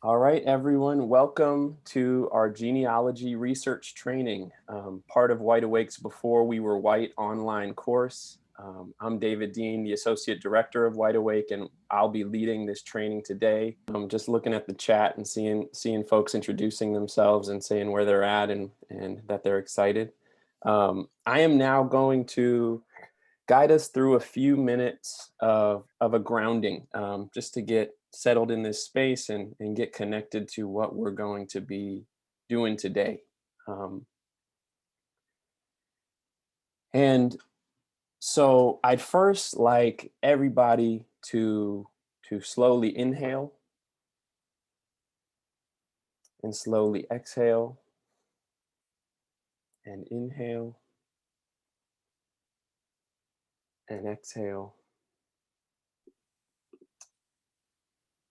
All right, everyone, welcome to our Genealogy Research Training, part of White Awake's Before We Were White online course. I'm David Dean, the Associate Director of White Awake, and I'll be leading this training today. I'm just looking at the chat and seeing folks introducing themselves and saying where they're at and that they're excited. I am now going to guide us through a few minutes of a grounding, just to get settled in this space and get connected to what we're going to be doing today. Um, and so I'd first like everybody to slowly inhale and slowly exhale and inhale and exhale.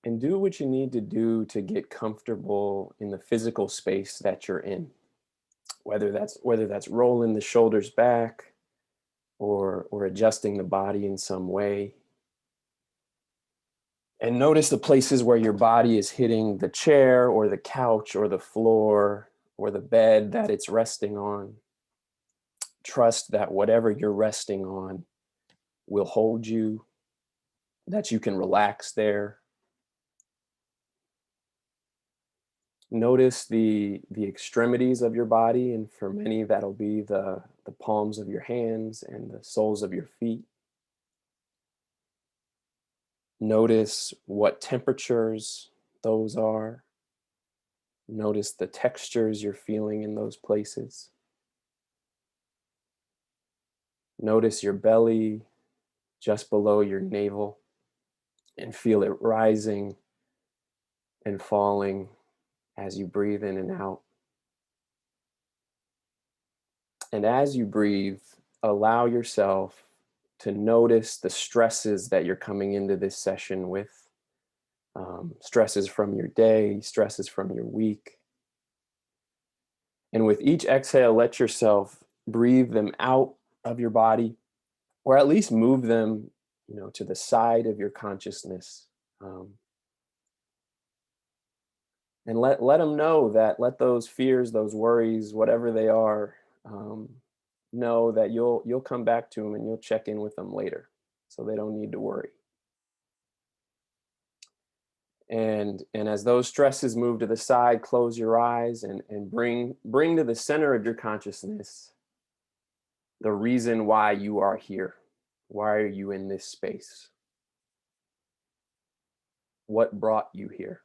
And do what you need to do to get comfortable in the physical space that you're in. Whether that's rolling the shoulders back or adjusting the body in some way. And notice the places where your body is hitting the chair or the couch or the floor or the bed that it's resting on. Trust that whatever you're resting on will hold you, that you can relax there. Notice the extremities of your body, and for many that'll be the palms of your hands and the soles of your feet. Notice what temperatures those are. Notice the textures you're feeling in those places. Notice your belly just below your navel and feel it rising and falling as you breathe in and out. And as you breathe, allow yourself to notice the stresses that you're coming into this session with. Stresses from your day, stresses from your week. And with each exhale, let yourself breathe them out of your body, or at least move them, to the side of your consciousness. And let them know that, let those fears, those worries, whatever they are, know that you'll come back to them and you'll check in with them later, so they don't need to worry. And as those stresses move to the side, close your eyes and bring to the center of your consciousness the reason why you are here. Why are you in this space? What brought you here?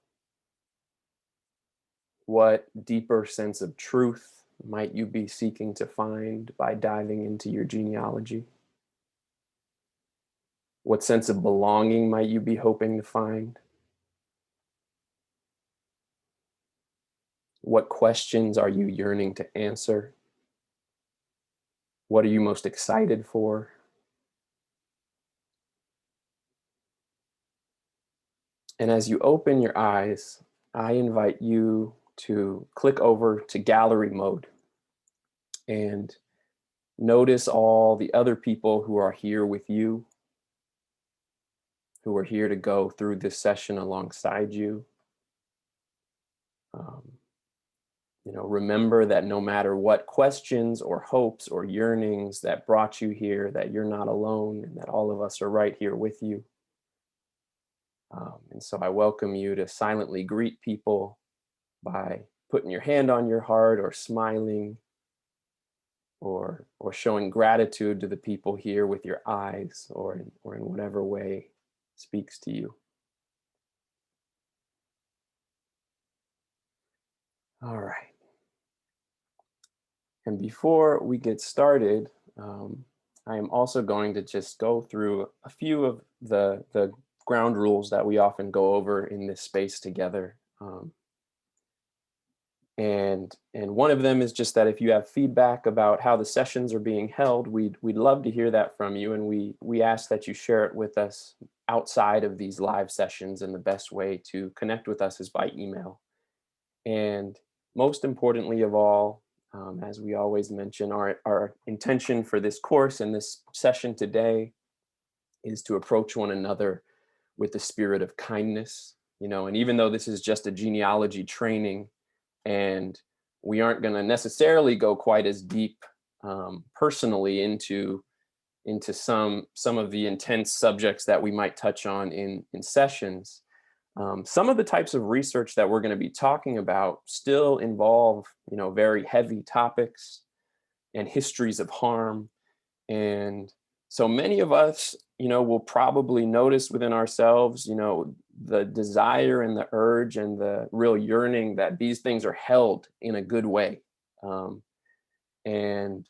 What deeper sense of truth might you be seeking to find by diving into your genealogy? What sense of belonging might you be hoping to find? What questions are you yearning to answer? What are you most excited for? And as you open your eyes, I invite you to click over to gallery mode and notice all the other people who are here with you, who are here to go through this session alongside you. Um, remember that no matter what questions or hopes or yearnings that brought you here, that you're not alone and that all of us are right here with you. And so I welcome you to silently greet people by putting your hand on your heart or smiling or showing gratitude to the people here with your eyes or in whatever way speaks to you. All right. And before we get started, I am also going to just go through a few of the ground rules that we often go over in this space together. And one of them is just that if you have feedback about how the sessions are being held, we'd love to hear that from you, and we ask that you share it with us outside of these live sessions. And the best way to connect with us is by email. And most importantly of all, as we always mention, our intention for this course and this session today is to approach one another with the spirit of kindness And even though this is just a genealogy training, and we aren't going to necessarily go quite as deep personally into some of the intense subjects that we might touch on in sessions. Some of the types of research that we're going to be talking about still involve, very heavy topics and histories of harm. And so many of us, will probably notice within ourselves, the desire and the urge and the real yearning that these things are held in a good way. And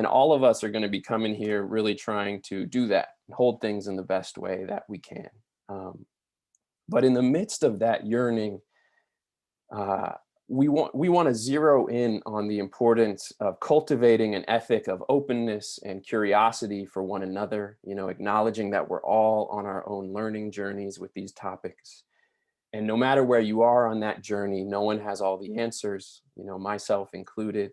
all of us are going to be coming here really trying to do that, hold things in the best way that we can. But in the midst of that yearning, we want to zero in on the importance of cultivating an ethic of openness and curiosity for one another, acknowledging that we're all on our own learning journeys with these topics. And no matter where you are on that journey, no one has all the answers, myself included.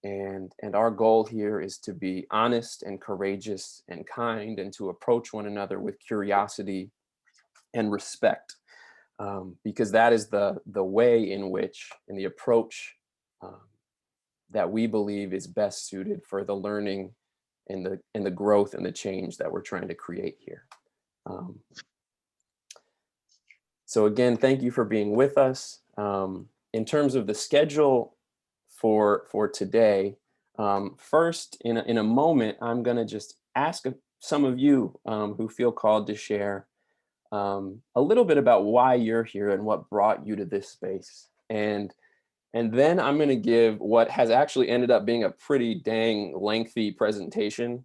And our goal here is to be honest and courageous and kind, and to approach one another with curiosity and respect, because that is the way in which, and the approach that we believe is best suited for the learning and the growth and the change that we're trying to create here. So again, thank you for being with us. In terms of the schedule for today, first, in a moment, I'm going to just ask some of you who feel called to share a little bit about why you're here and what brought you to this space. And then I'm going to give what has actually ended up being a pretty dang lengthy presentation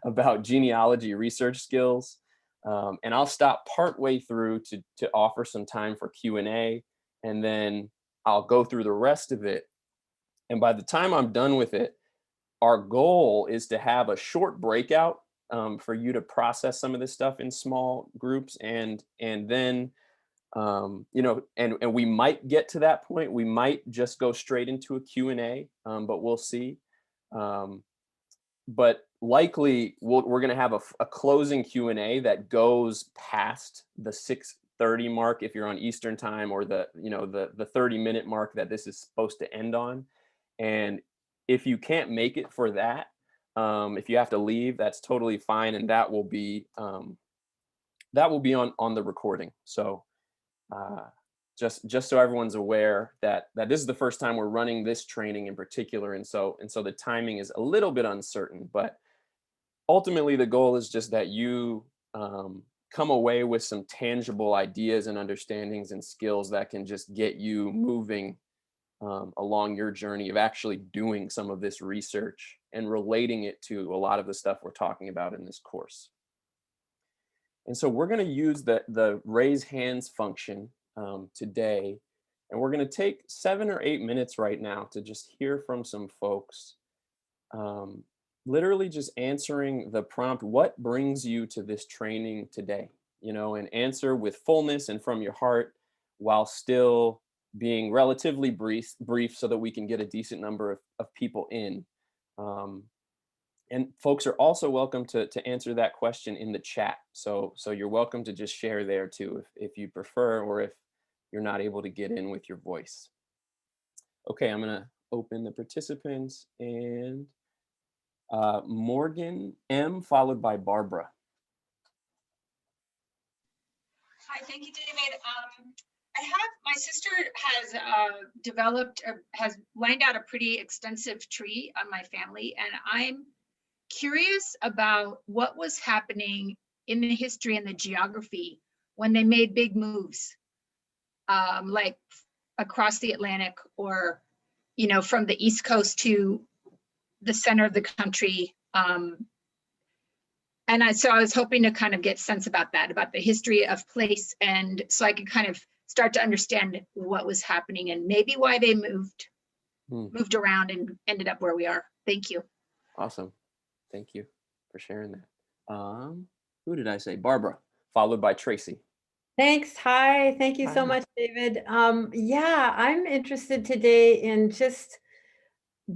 about genealogy research skills. And I'll stop partway through to offer some time for Q&A, and then I'll go through the rest of it. And by the time I'm done with it, our goal is to have a short breakout for you to process some of this stuff in small groups, and then and we might get to that point. We might just go straight into a Q&A, but we'll see. But likely we're going to have a closing Q&A that goes past the 6:30 mark if you're on Eastern time, or the 30-minute mark that this is supposed to end on. And if you can't make it for that, if you have to leave, that's totally fine, and that will be on the recording. So just so everyone's aware that this is the first time we're running this training in particular, and so the timing is a little bit uncertain. But ultimately, the goal is just that you come away with some tangible ideas and understandings and skills that can just get you moving along your journey of actually doing some of this research and relating it to a lot of the stuff we're talking about in this course. And so we're going to use the raise hands function today, and we're going to take 7 or 8 minutes right now to just hear from some folks, literally just answering the prompt, what brings you to this training today? And answer with fullness and from your heart, while still being relatively brief so that we can get a decent number of people in. And folks are also welcome to answer that question in the chat. So you're welcome to just share there too, if you prefer, or if you're not able to get in with your voice. Okay, I'm gonna open the participants, and Morgan M, followed by Barbara. Hi, thank you, David. My sister has has lined out a pretty extensive tree on my family, and I'm curious about what was happening in the history and the geography when they made big moves, like across the Atlantic, or, from the East Coast to the center of the country. So I was hoping to kind of get sense about that, about the history of place, and so I could kind of start to understand what was happening and maybe why they moved around and ended up where we are. Thank you. Awesome. Thank you for sharing that. Who did I say? Barbara, followed by Tracy. Thanks. Hi. Thank you so much, David. Yeah, I'm interested today in just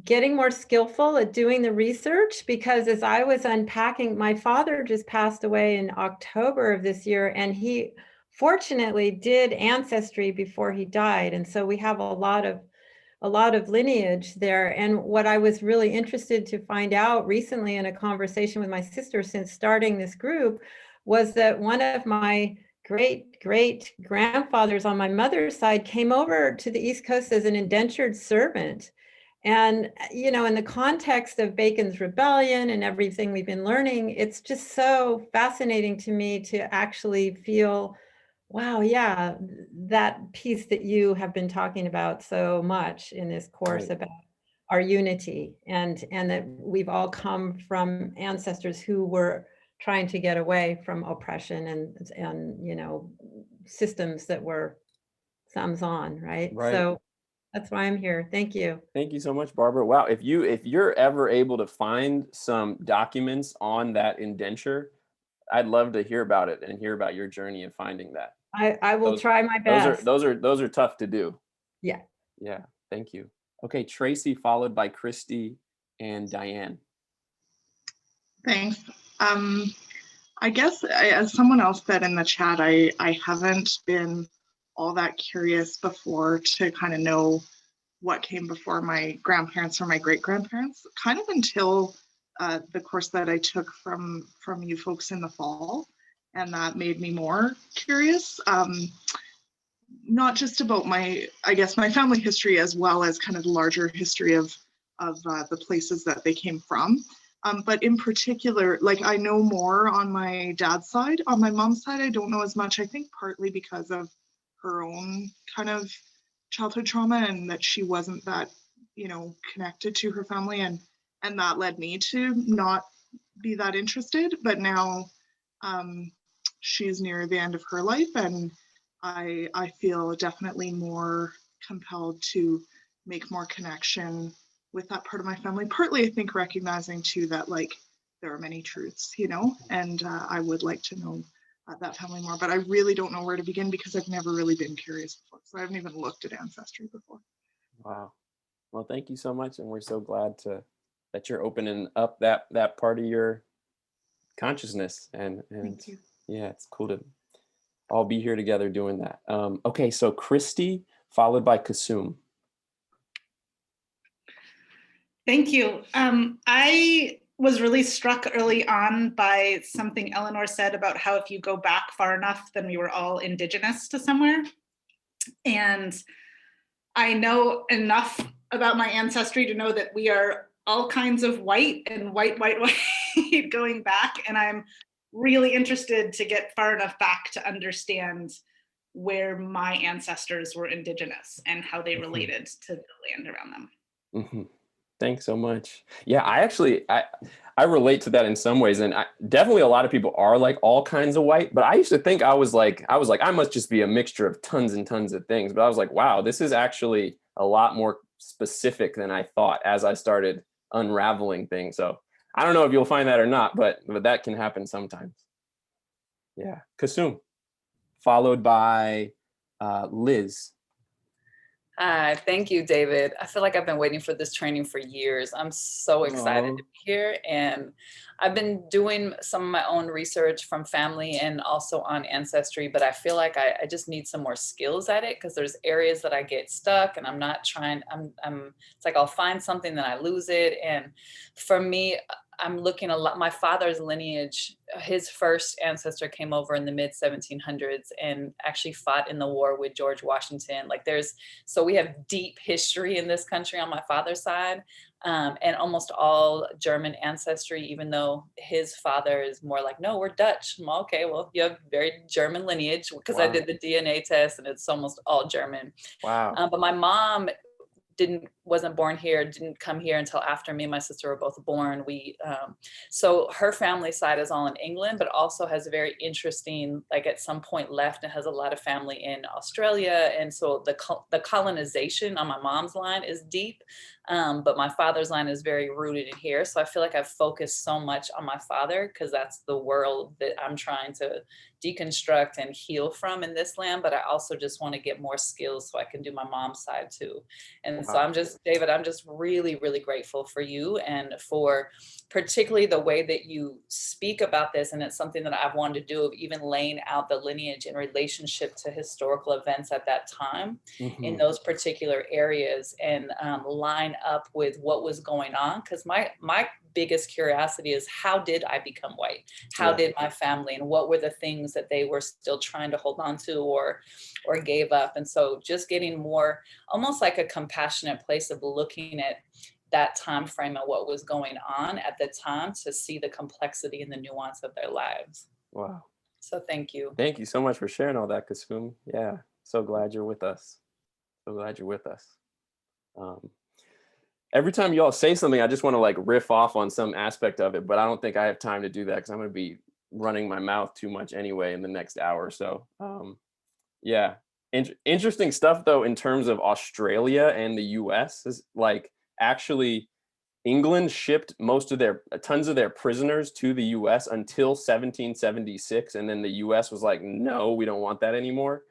getting more skillful at doing the research, because as I was unpacking, my father just passed away in October of this year, and he fortunately did Ancestry before he died. And so we have a lot of lineage there. And what I was really interested to find out recently in a conversation with my sister since starting this group was that one of my great grandfathers on my mother's side came over to the East Coast as an indentured servant. And, you know, in the context of Bacon's Rebellion and everything we've been learning, it's just so fascinating to me to actually feel, wow, yeah, that piece that you have been talking about so much in this course Right. about our unity and that we've all come from ancestors who were trying to get away from oppression and you know, systems that were thumbs on, right? Right. So that's why I'm here. Thank you. Thank you so much, Barbara. Wow, if you're ever able to find some documents on that indenture, I'd love to hear about it and hear about your journey in finding that. I will Those try my those are best. those are tough to do. Yeah. Yeah, thank you. Okay, Tracy, followed by Christy and Diane. Thanks. I guess as someone else said in the chat, I haven't been all that curious before to kind of know what came before my grandparents or my great grandparents, kind of until the course that I took from you folks in the fall, and that made me more curious. Not just about I guess my family history, as well as kind of the larger history of the places that they came from. But in particular, like I know more on my dad's side. On my mom's side, I don't know as much. I think partly because of her own kind of childhood trauma and that she wasn't that, you know, connected to her family, and that led me to not be that interested. But now she's near the end of her life, and I feel definitely more compelled to make more connection with that part of my family. Partly, I think, recognizing too that like there are many truths, you know, and I would like to know that family more, but I really don't know where to begin because I've never really been curious before. So I haven't even looked at Ancestry before. Wow. Well, thank you so much, and we're so glad that you're opening up that part of your consciousness, and Thank you. yeah, it's cool to all be here together doing that. Okay, so Christy, followed by Kasum. Thank you. I was really struck early on by something Eleanor said about how if you go back far enough, then we were all indigenous to somewhere. And I know enough about my ancestry to know that we are all kinds of white and white going back. And I'm really interested to get far enough back to understand where my ancestors were indigenous and how they related to the land around them. Mm-hmm. Thanks so much. Yeah, I relate to that in some ways, and definitely a lot of people are like all kinds of white. But I used to think I was like I must just be a mixture of tons and tons of things. But I was like, wow, this is actually a lot more specific than I thought as I started unraveling things. So I don't know if you'll find that or not, but that can happen sometimes. Yeah, Kasum, followed by Liz. Hi, thank you, David. I feel like I've been waiting for this training for years. I'm so excited to be here. And I've been doing some of my own research from family and also on Ancestry, but I feel like I just need some more skills at it because there's areas that I get stuck and I'm not trying, it's like I'll find something, then I lose it. And for me, I'm looking a lot, my father's lineage, his first ancestor came over in the mid 1700s and actually fought in the war with George Washington. So we have deep history in this country on my father's side, and almost all German ancestry, even though his father is more like, no, we're Dutch. I'm okay, well, you have very German lineage because Wow. I did the DNA test and it's almost all German. Wow. But my mom wasn't born here, didn't come here until after me and my sister were both born. So her family side is all in England, but also has a very interesting, like at some point left and has a lot of family in Australia. And so the colonization on my mom's line is deep. But my father's line is very rooted in here. So I feel like I've focused so much on my father because that's the world that I'm trying to deconstruct and heal from in this land. But I also just want to get more skills so I can do my mom's side too. And so Wow. David, I'm just really, really grateful for you and for particularly the way that you speak about this. And it's something that I've wanted to do, of even laying out the lineage in relationship to historical events at that time in those particular areas, and line up with what was going on. Because my biggest curiosity is, how did I become white? How did my family, and what were the things that they were still trying to hold on to or gave up? And so just getting more, almost like a compassionate place of looking at that time frame and what was going on at the time to see the complexity and the nuance of their lives. Wow. So thank you. Thank you so much for sharing all that, Kasum. Yeah, so glad you're with us. So glad you're with us. Every time y'all say something, I just want to like riff off on some aspect of it, but I don't think I have time to do that because I'm going to be running my mouth too much anyway in the next hour or so. Yeah, interesting stuff though in terms of Australia and the US. Is like, actually England shipped tons of their prisoners to the US until 1776, and then the US was like, no, we don't want that anymore.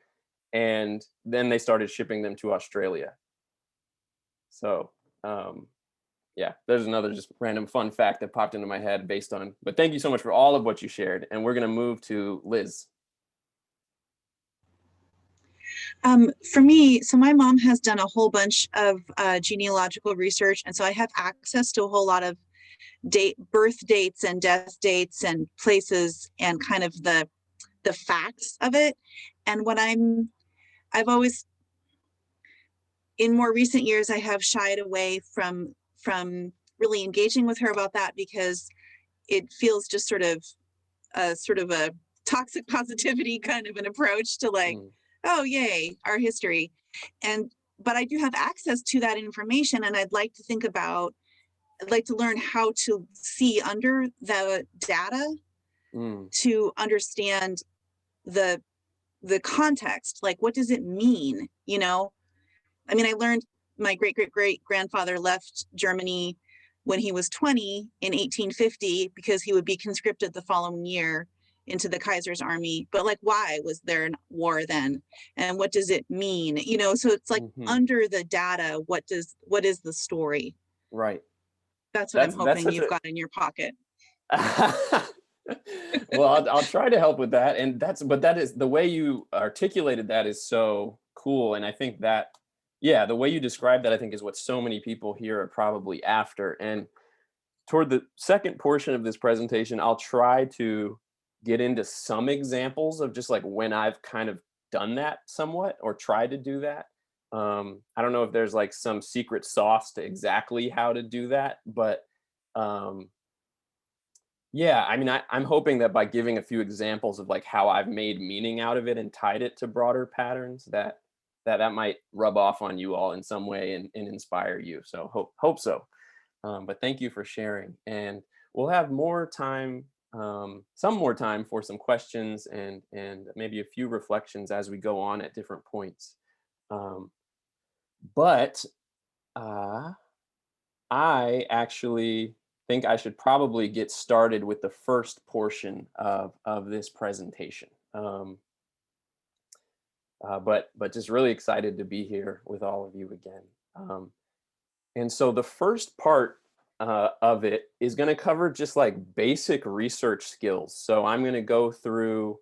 And then they started shipping them to Australia. So yeah, there's another just random fun fact that popped into my head based on, but thank you so much for all of what you shared. And we're going to move to Liz. For me, so my mom has done a whole bunch of genealogical research, and so I have access to a whole lot of birth dates and death dates and places and kind of the facts of it. And I've always, in more recent years, I have shied away from really engaging with her about that because it feels just sort of a toxic positivity kind of an approach to like, oh, yay, our history. But I do have access to that information, and I'd like to learn how to see under the data to understand the context. Like, what does it mean? You know, I mean, I learned my great grandfather left Germany when he was 20 in 1850 because he would be conscripted the following year into the Kaiser's army. But like, why was there a war then? And what does it mean? You know, so it's like under the data, what is the story? Right. That's what I'm hoping you've got in your pocket. Well, I'll try to help with that. And that is the way you articulated that is so cool. And I think that, yeah, the way you describe that, I think, is what so many people here are probably after. And toward the second portion of this presentation, I'll try to get into some examples of just like when I've kind of done that somewhat or tried to do that. I don't know if there's like some secret sauce to exactly how to do that, but yeah, I mean, I'm hoping that by giving a few examples of like how I've made meaning out of it and tied it to broader patterns, that might rub off on you all in some way and inspire you. So hope so. But thank you for sharing. And we'll have more time, some more time for some questions and maybe a few reflections as we go on at different points. But I actually think I should probably get started with the first portion of this presentation. But just really excited to be here with all of you again. And so the first part of it is going to cover just like basic research skills. So I'm going to go through,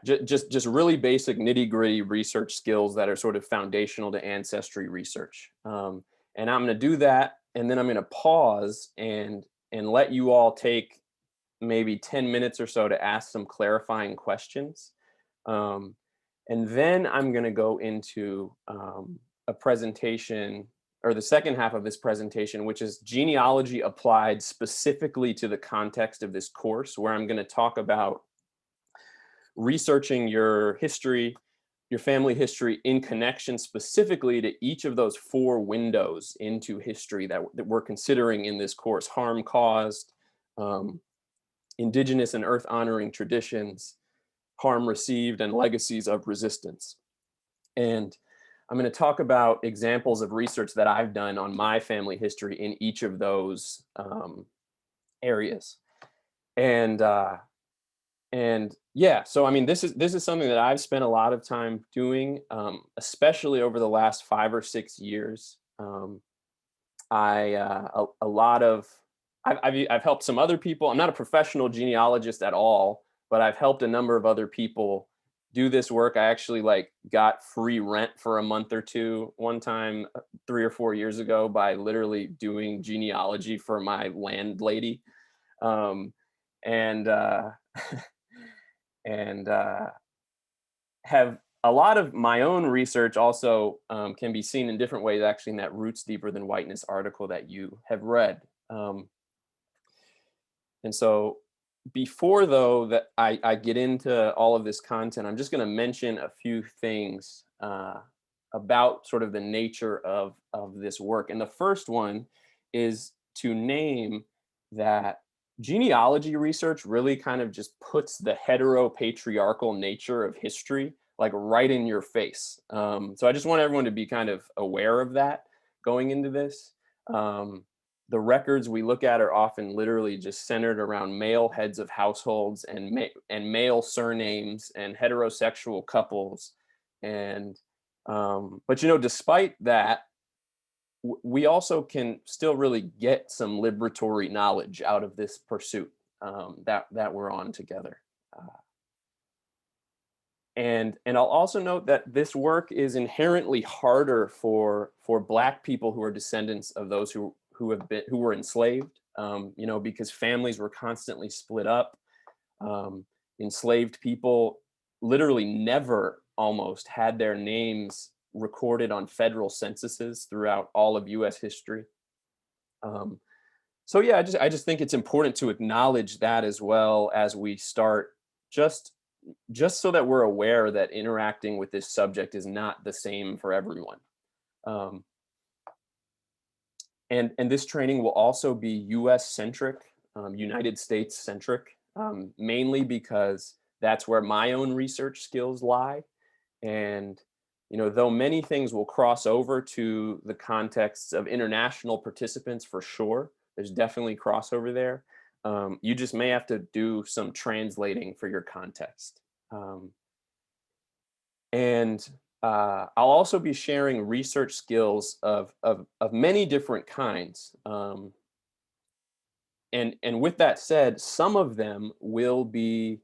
just really basic nitty-gritty research skills that are sort of foundational to ancestry research. And I'm going to do that, and then I'm going to pause and let you all take maybe 10 minutes or so to ask some clarifying questions. And then I'm going to go into a presentation, or the second half of this presentation, which is genealogy applied specifically to the context of this course, where I'm going to talk about researching your history, your family history in connection specifically to each of those 4 windows into history that we're considering in this course: harm caused, Indigenous and Earth honoring traditions, harm received, and legacies of resistance. And I'm going to talk about examples of research that I've done on my family history in each of those areas. And yeah, so I mean, this is something that I've spent a lot of time doing, especially over the last 5 or 6 years. I've helped some other people. I'm not a professional genealogist at all, but I've helped a number of other people do this work. I actually got free rent for a month or two one time 3 or 4 years ago by literally doing genealogy for my landlady. And and have a lot of my own research also can be seen in different ways, actually, in that Roots Deeper Than Whiteness article that you have read. And so before, though, that I get into all of this content, I'm just going to mention a few things about sort of the nature of this work. And the first one is to name that genealogy research really kind of just puts the heteropatriarchal nature of history right in your face. So I just want everyone to be kind of aware of that going into this. The records we look at are often literally just centered around male heads of households and male surnames and heterosexual couples. And but despite that, we also can still really get some liberatory knowledge out of this pursuit that we're on together. And I'll also note that this work is inherently harder for Black people who are descendants of those who were enslaved, because families were constantly split up. Enslaved people literally never almost had their names recorded on federal censuses throughout all of U.S. history. So yeah, I just think it's important to acknowledge that as well as we start, just so that we're aware that interacting with this subject is not the same for everyone. And this training will also be US centric, United States centric, mainly because that's where my own research skills lie. And, though many things will cross over to the contexts of international participants for sure, there's definitely crossover there. You just may have to do some translating for your context. I'll also be sharing research skills of many different kinds. And with that said, some of them will be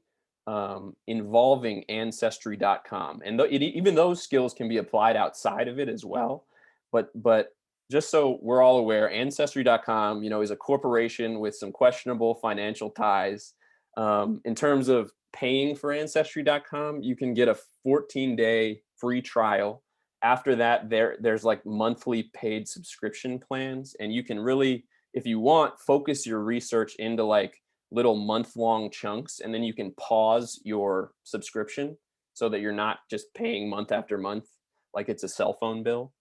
involving ancestry.com. And even those skills can be applied outside of it as well. But just so we're all aware, ancestry.com, is a corporation with some questionable financial ties. In terms of paying for ancestry.com, you can get a 14-day free trial. After that, there's monthly paid subscription plans, and you can really, if you want, focus your research into little month-long chunks, and then you can pause your subscription so that you're not just paying month after month like it's a cell phone bill.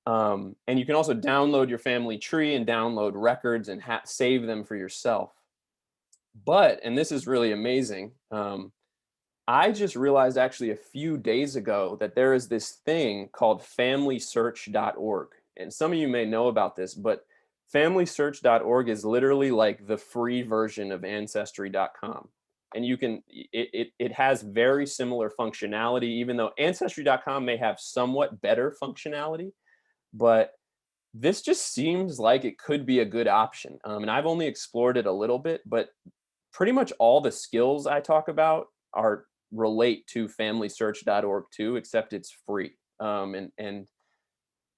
And you can also download your family tree and download records and save them for yourself. But, and this is really amazing, I just realized actually a few days ago that there is this thing called familysearch.org. And some of you may know about this, but familysearch.org is literally the free version of ancestry.com. And it has very similar functionality, even though ancestry.com may have somewhat better functionality, but this just seems like it could be a good option. And I've only explored it a little bit, but pretty much all the skills I talk about relate to familysearch.org too, except it's free.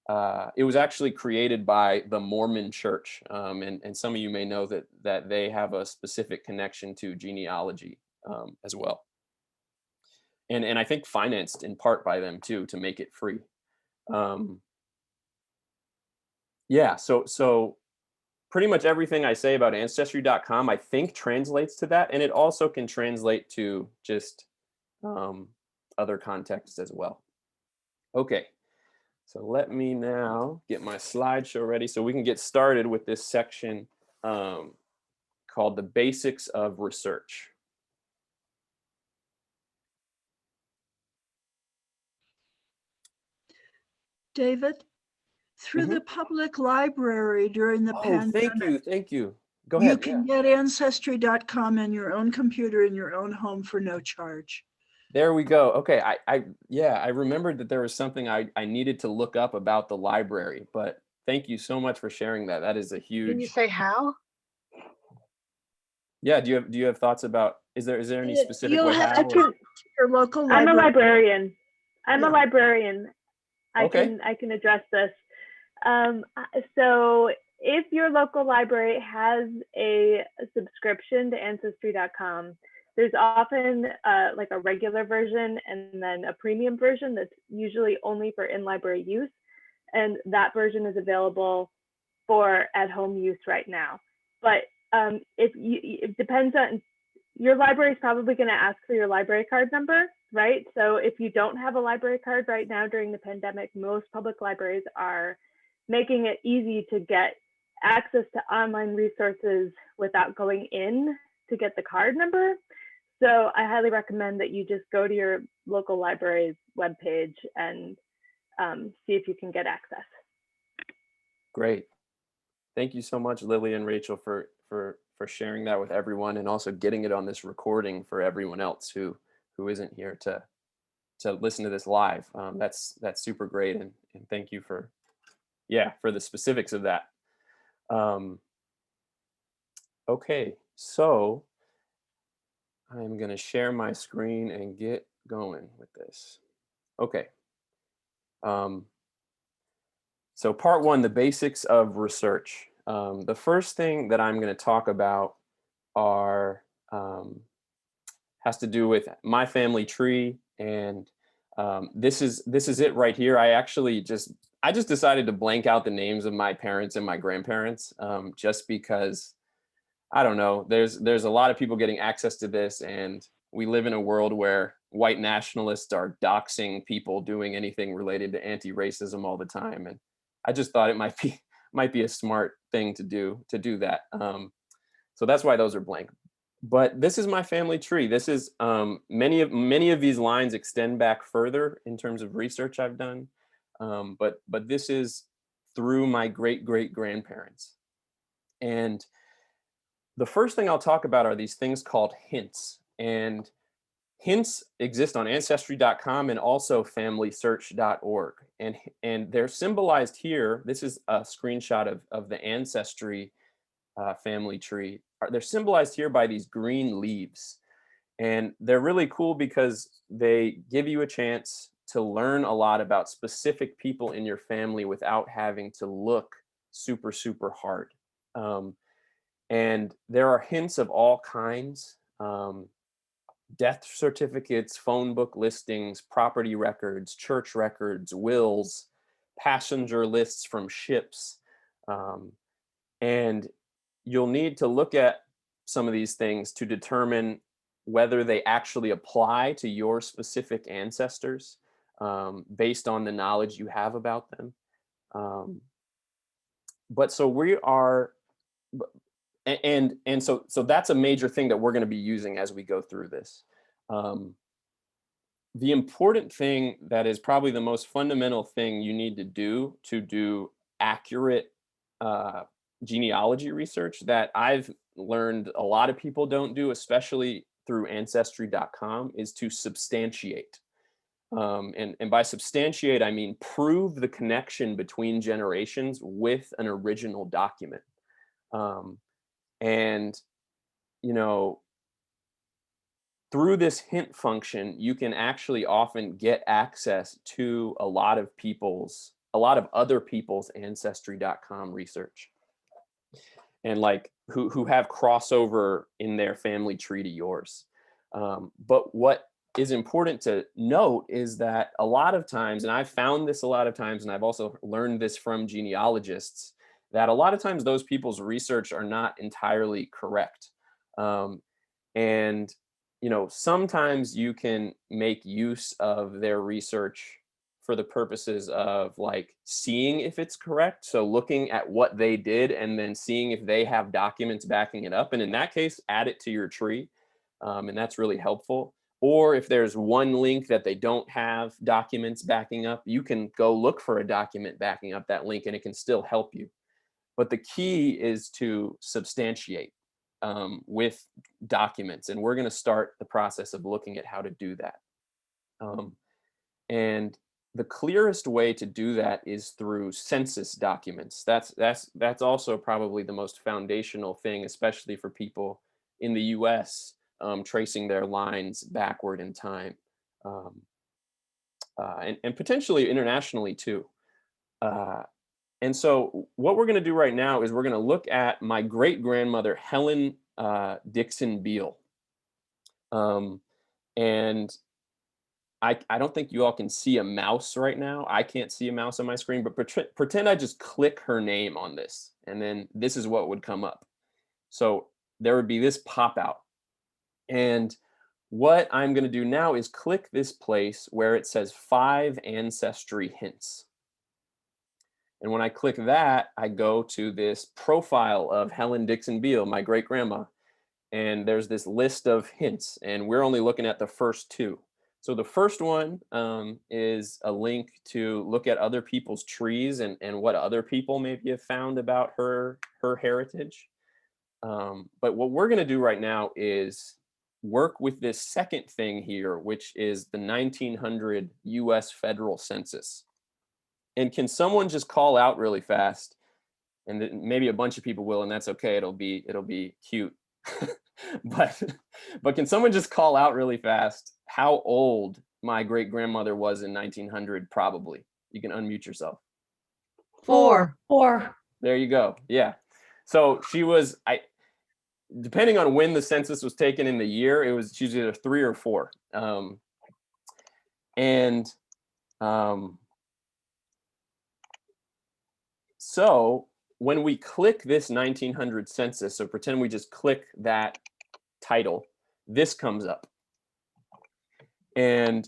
It was actually created by the Mormon Church, and some of you may know that they have a specific connection to genealogy as well, and I think financed in part by them too to make it free. Yeah, so pretty much everything I say about ancestry.com I think translates to that, and it also can translate to just other contexts as well. Okay. So let me now get my slideshow ready so we can get started with this section called the Basics of Research. David? Through the public library during the Oh, pandemic, thank you. Go you ahead. can get ancestry.com in your own computer in your own home for no charge. There we go. Okay, I remembered that there was something I needed to look up about the library, but thank you so much for sharing that. That is a huge. Can you say how? Yeah, do you have thoughts about, is there any specific You'll way have how? to talk to your local I'm a library. librarian. I'm a Yeah. librarian. Okay. I can address this. So if your local library has a subscription to ancestry.com, there's often like a regular version and then a premium version that's usually only for in-library use. And that version is available for at-home use right now. But it depends on, your library is probably going to ask for your library card number, right? So if you don't have a library card right now during the pandemic, most public libraries are making it easy to get access to online resources without going in to get the card number. So I highly recommend that you just go to your local library's webpage and see if you can get access. Great. Thank you so much, Lily and Rachel, for sharing that with everyone, and also getting it on this recording for everyone else who isn't here to listen to this live. That's super great, and thank you for the specifics of that. Okay, so I'm going to share my screen and get going with this. Okay. So part one, the basics of research. The first thing that I'm going to talk about has to do with my family tree, and this is it right here. I just decided to blank out the names of my parents and my grandparents, just because, I don't know, there's a lot of people getting access to this, and we live in a world where white nationalists are doxing people doing anything related to anti-racism all the time, and I just thought it might be a smart thing to do that. So that's why those are blank. But this is my family tree. This is many of these lines extend back further in terms of research I've done, but this is through my great grandparents. And the first thing I'll talk about are these things called hints, and hints exist on ancestry.com and also familysearch.org, and they're symbolized here. This is a screenshot of the ancestry family tree. They're symbolized here by these green leaves, and they're really cool because they give you a chance to learn a lot about specific people in your family without having to look super hard. And there are hints of all kinds. Death certificates, phone book listings, property records, church records, wills, passenger lists from ships. And you'll need to look at some of these things to determine whether they actually apply to your specific ancestors, based on the knowledge you have about them. But so we are, and so that's a major thing that we're going to be using as we go through this. The important thing that is probably the most fundamental thing you need to do accurate genealogy research that I've learned a lot of people don't do, especially through ancestry.com, is to substantiate. And by substantiate, I mean prove the connection between generations with an original document. And, you know, through this hint function, you can actually often get access to a lot of other people's ancestry.com research, and like who have crossover in their family tree to yours. But what is important to note is that a lot of times, and I've found this a lot of times, and I've also learned this from genealogists, that a lot of times those people's research are not entirely correct. And, you know, sometimes you can make use of their research for the purposes of like seeing if it's correct. So looking at what they did and then seeing if they have documents backing it up. And in that case, add it to your tree. And that's really helpful. Or if there's one link that they don't have documents backing up, you can go look for a document backing up that link and it can still help you. But the key is to substantiate with documents. And we're going to start the process of looking at how to do that. And the clearest way to do that is through census documents. That's also probably the most foundational thing, especially for people in the US, tracing their lines backward in time, and potentially internationally too. And so what we're going to do right now is we're going to look at my great-grandmother, Helen Dixon Beale. And I don't think you all can see a mouse right now. I can't see a mouse on my screen, but pretend I just click her name on this, and then this is what would come up. So there would be this pop out. And what I'm going to do now is click this place where it says 5 ancestry hints. And when I click that, I go to this profile of Helen Dixon Beale, my great grandma. And there's this list of hints, and we're only looking at the first 2. So the first one is a link to look at other people's trees and what other people maybe have found about her heritage. But what we're going to do right now is work with this second thing here, which is the 1900 US federal census. And can someone just call out really fast? And maybe a bunch of people will, and that's okay. It'll be cute. but can someone just call out really fast how old my great grandmother was in 1900? Probably. You can unmute yourself. 4. There you go. Yeah. So she was, depending on when the census was taken in the year, she was either 3 or 4. So when we click this 1900 census, so pretend we just click that title, this comes up. And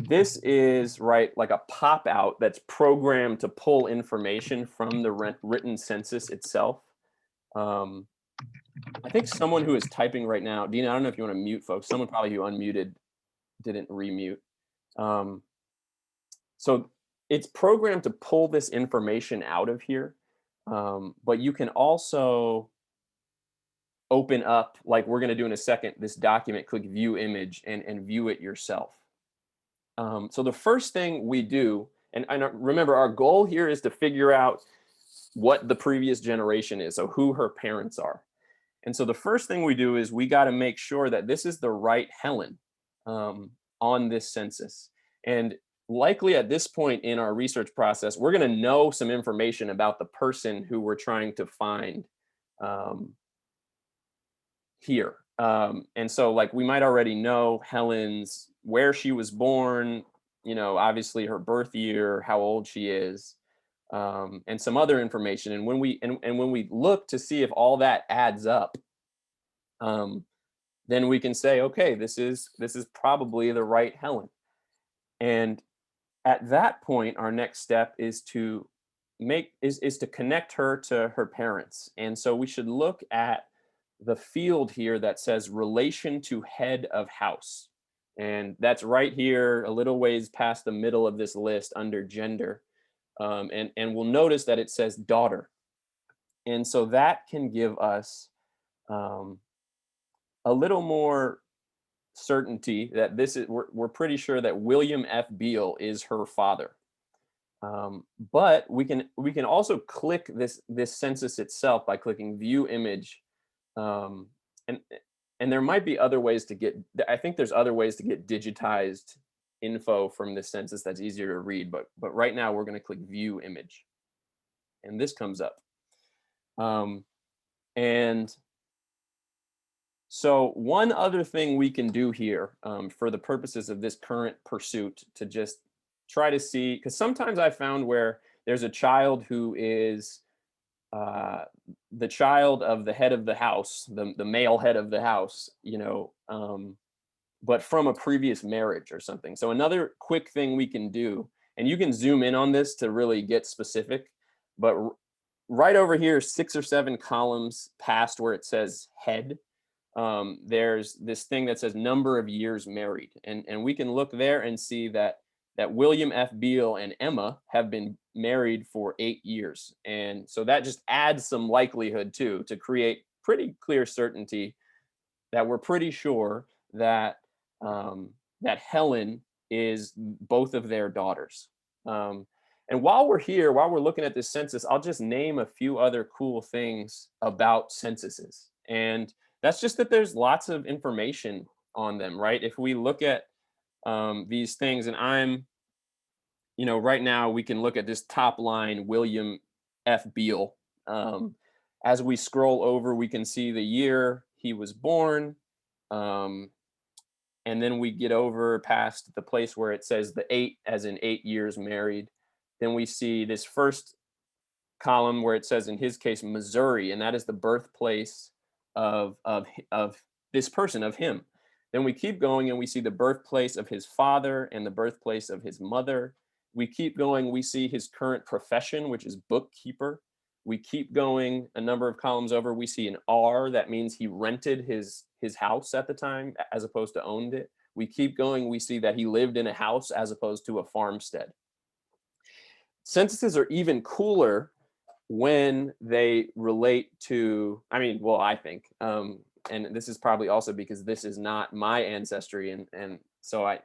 this is like a pop out that's programmed to pull information from the written census itself. I think someone who is typing right now, Dina, I don't know if you want to mute folks. Someone probably who unmuted didn't remute. So it's programmed to pull this information out of here. But you can also open up, like we're going to do in a second, this document, click view image and view it yourself. So the first thing we do, and remember our goal here is to figure out what the previous generation is, so who her parents are. And so the first thing we do is we got to make sure that this is the right Helen on this census. And likely at this point in our research process, we're going to know some information about the person who we're trying to find here. And so like we might already know Helen's, where she was born, obviously her birth year, how old she is, and some other information. And when we look to see if all that adds up, then we can say, okay, this is probably the right Helen. And at that point, our next step is to connect her to her parents. And so we should look at the field here that says relation to head of house. And that's right here, a little ways past the middle of this list under gender. And we'll notice that it says daughter. And so that can give us a little more certainty that we're pretty sure that William F. Beale is her father. But we can also click this census itself by clicking view image. And there might be other ways to get, I think there's other ways to get digitized info from this census that's easier to read, but right now we're going to click view image. And this comes up. And so one other thing we can do here for the purposes of this current pursuit to just try to see, because sometimes I found where there's a child who is the child of the head of the house, the male head of the house, but from a previous marriage or something. So another quick thing we can do, and you can zoom in on this to really get specific, but right over here, 6 or 7 columns past where it says head, there's this thing that says number of years married. And we can look there and see that William F. Beale and Emma have been married for 8 years. And so that just adds some likelihood too, to create pretty clear certainty that we're pretty sure that that Helen is both of their daughters. And while we're here, while we're looking at this census, I'll just name a few other cool things about censuses. And that's just that there's lots of information on them, right? If we look at these things, and I'm, right now we can look at this top line, William F. Beale. As we scroll over, we can see the year he was born. And then we get over past the place where it says the 8, as in 8 years married. Then we see this first column where it says, in his case, Missouri, and that is the birthplace of this person, of him. Then we keep going and we see the birthplace of his father and the birthplace of his mother. We keep going, we see his current profession, which is bookkeeper. We keep going a number of columns over, we see an R, that means he rented his house at the time as opposed to owned it. We keep going, we see that he lived in a house as opposed to a farmstead. Censuses are even cooler when they relate to, I think, and this is probably also because this is not my ancestry, and so I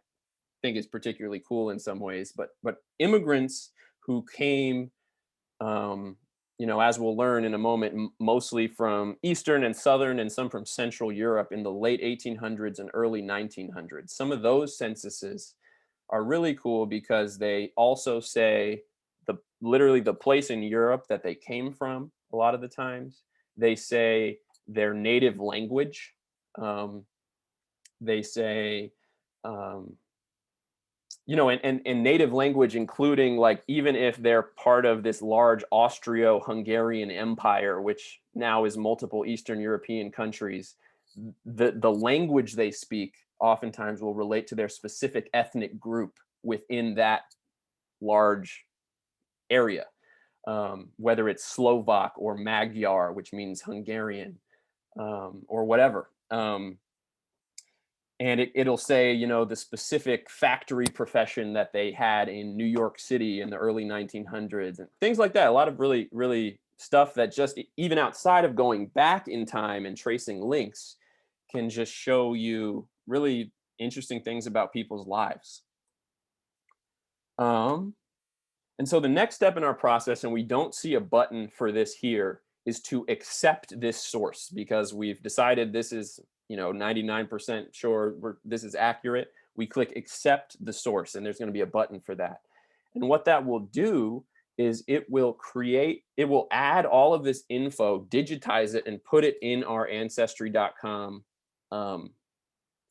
think it's particularly cool in some ways, but immigrants who came, as we'll learn in a moment, mostly from Eastern and Southern and some from Central Europe in the late 1800s and early 1900s. Some of those censuses are really cool because they also say literally the place in Europe that they came from a lot of the times. They say their native language. They say, and native language, including, like, even if they're part of this large Austro-Hungarian Empire, which now is multiple Eastern European countries, the language they speak oftentimes will relate to their specific ethnic group within that large area, whether it's Slovak or Magyar, which means Hungarian, or whatever. And it'll say, the specific factory profession that they had in New York City in the early 1900s and things like that. A lot of really, really stuff that just, even outside of going back in time and tracing links, can just show you really interesting things about people's lives. And so the next step in our process, and we don't see a button for this here, is to accept this source, because we've decided this is, 99% sure this is accurate. We click accept the source, and there's going to be a button for that. And what that will do is it will add all of this info, digitize it, and put it in our ancestry.com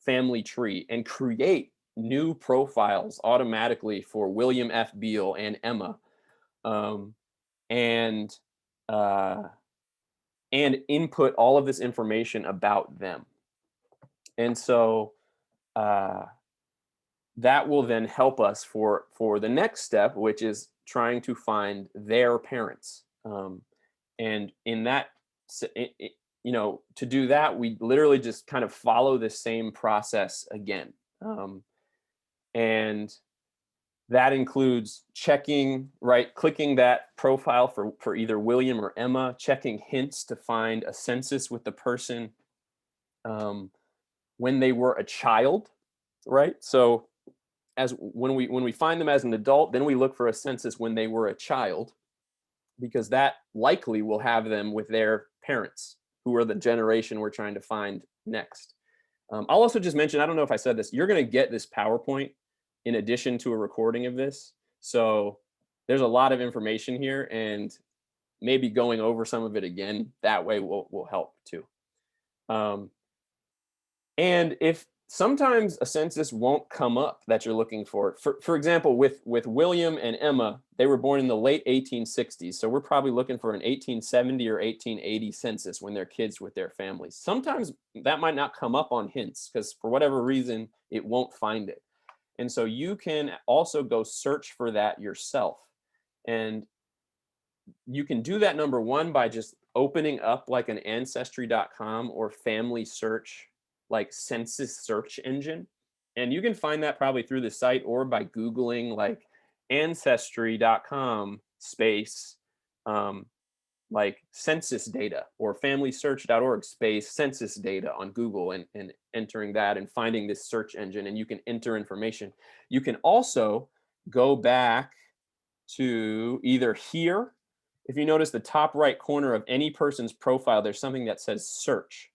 family tree, and create new profiles automatically for William F. Beale and Emma, and input all of this information about them. And so that will then help us for the next step, which is trying to find their parents. And in that, to do that, we literally just kind of follow the same process again. And that includes checking, clicking that profile for either William or Emma, checking hints to find a census with the person when they were a child, right? So when we find them as an adult, then we look for a census when they were a child, because that likely will have them with their parents, who are the generation we're trying to find next. I'll also just mention, I don't know if I said this, you're going to get this PowerPoint in addition to a recording of this. So there's a lot of information here, and maybe going over some of it again that way will help too. And if sometimes a census won't come up that you're looking for example, with William and Emma, they were born in the late 1860s. So we're probably looking for an 1870 or 1880 census when they're kids with their families. Sometimes that might not come up on hints because for whatever reason, it won't find it. And so you can also go search for that yourself. And you can do that, number one, by just opening up like an ancestry.com or family search, like census search engine. And you can find that probably through the site or by Googling like ancestry.com space like census data, or familysearch.org space census data on Google, and entering that and finding this search engine, and you can enter information. You can also go back to either here, if you notice the top right corner of any person's profile, there's something that says search,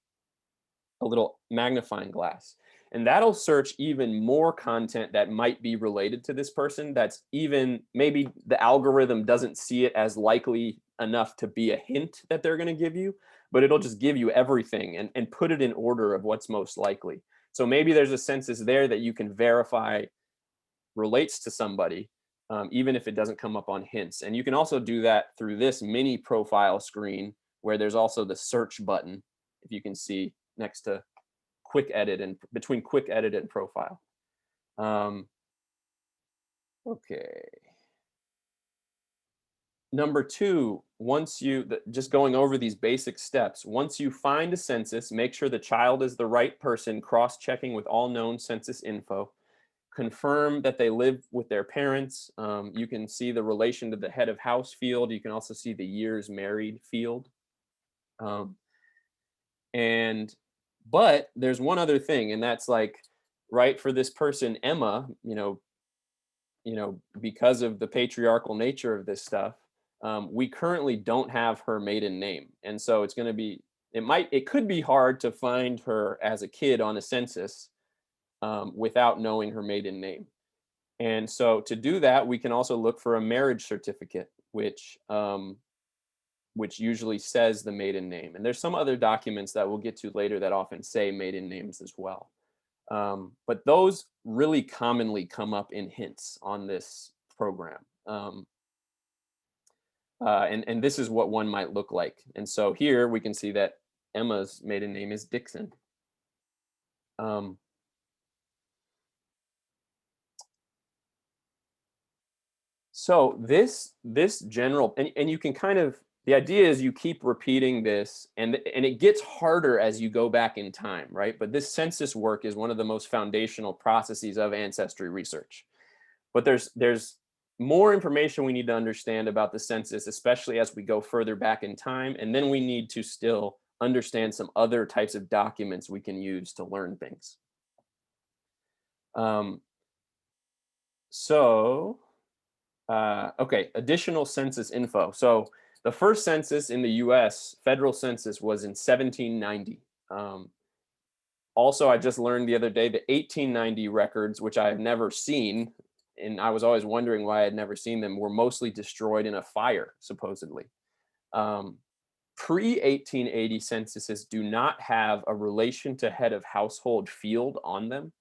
a little magnifying glass. And that'll search even more content that might be related to this person, that's even, maybe the algorithm doesn't see it as likely enough to be a hint that they're going to give you, but it'll just give you everything and put it in order of what's most likely. So maybe there's a census there that you can verify relates to somebody, even if it doesn't come up on hints. And you can also do that through this mini profile screen, where there's also the search button, if you can see, next to quick edit, and between quick edit and profile. Okay. Number two, once you, just going over these basic steps, once you find a census, make sure the child is the right person, cross-checking with all known census info. Confirm that they live with their parents. You can see the relation to the head of house field. You can also see the years married field. But there's one other thing, and that's like, right, for this person, Emma, because of the patriarchal nature of this stuff, we currently don't have her maiden name. And so it's going to be, it could be hard to find her as a kid on a census without knowing her maiden name. And so to do that, we can also look for a marriage certificate, which usually says the maiden name. And there's some other documents that we'll get to later that often say maiden names as well. But those really commonly come up in hints on this program. And this is what one might look like. And so here we can see that Emma's maiden name is Dixon. So this general, and you can kind of, the idea is you keep repeating this, and it gets harder as you go back in time, right? But this census work is one of the most foundational processes of ancestry research. But there's more information we need to understand about the census, especially as we go further back in time. And then we need to still understand some other types of documents we can use to learn things. Okay, additional census info. So the first census in the US, federal census, was in 1790. Also, I just learned the other day the 1890 records, which I have never seen, and I was always wondering why I had never seen them, were mostly destroyed in a fire, supposedly. Pre-1880 censuses do not have a relation to head of household field on them.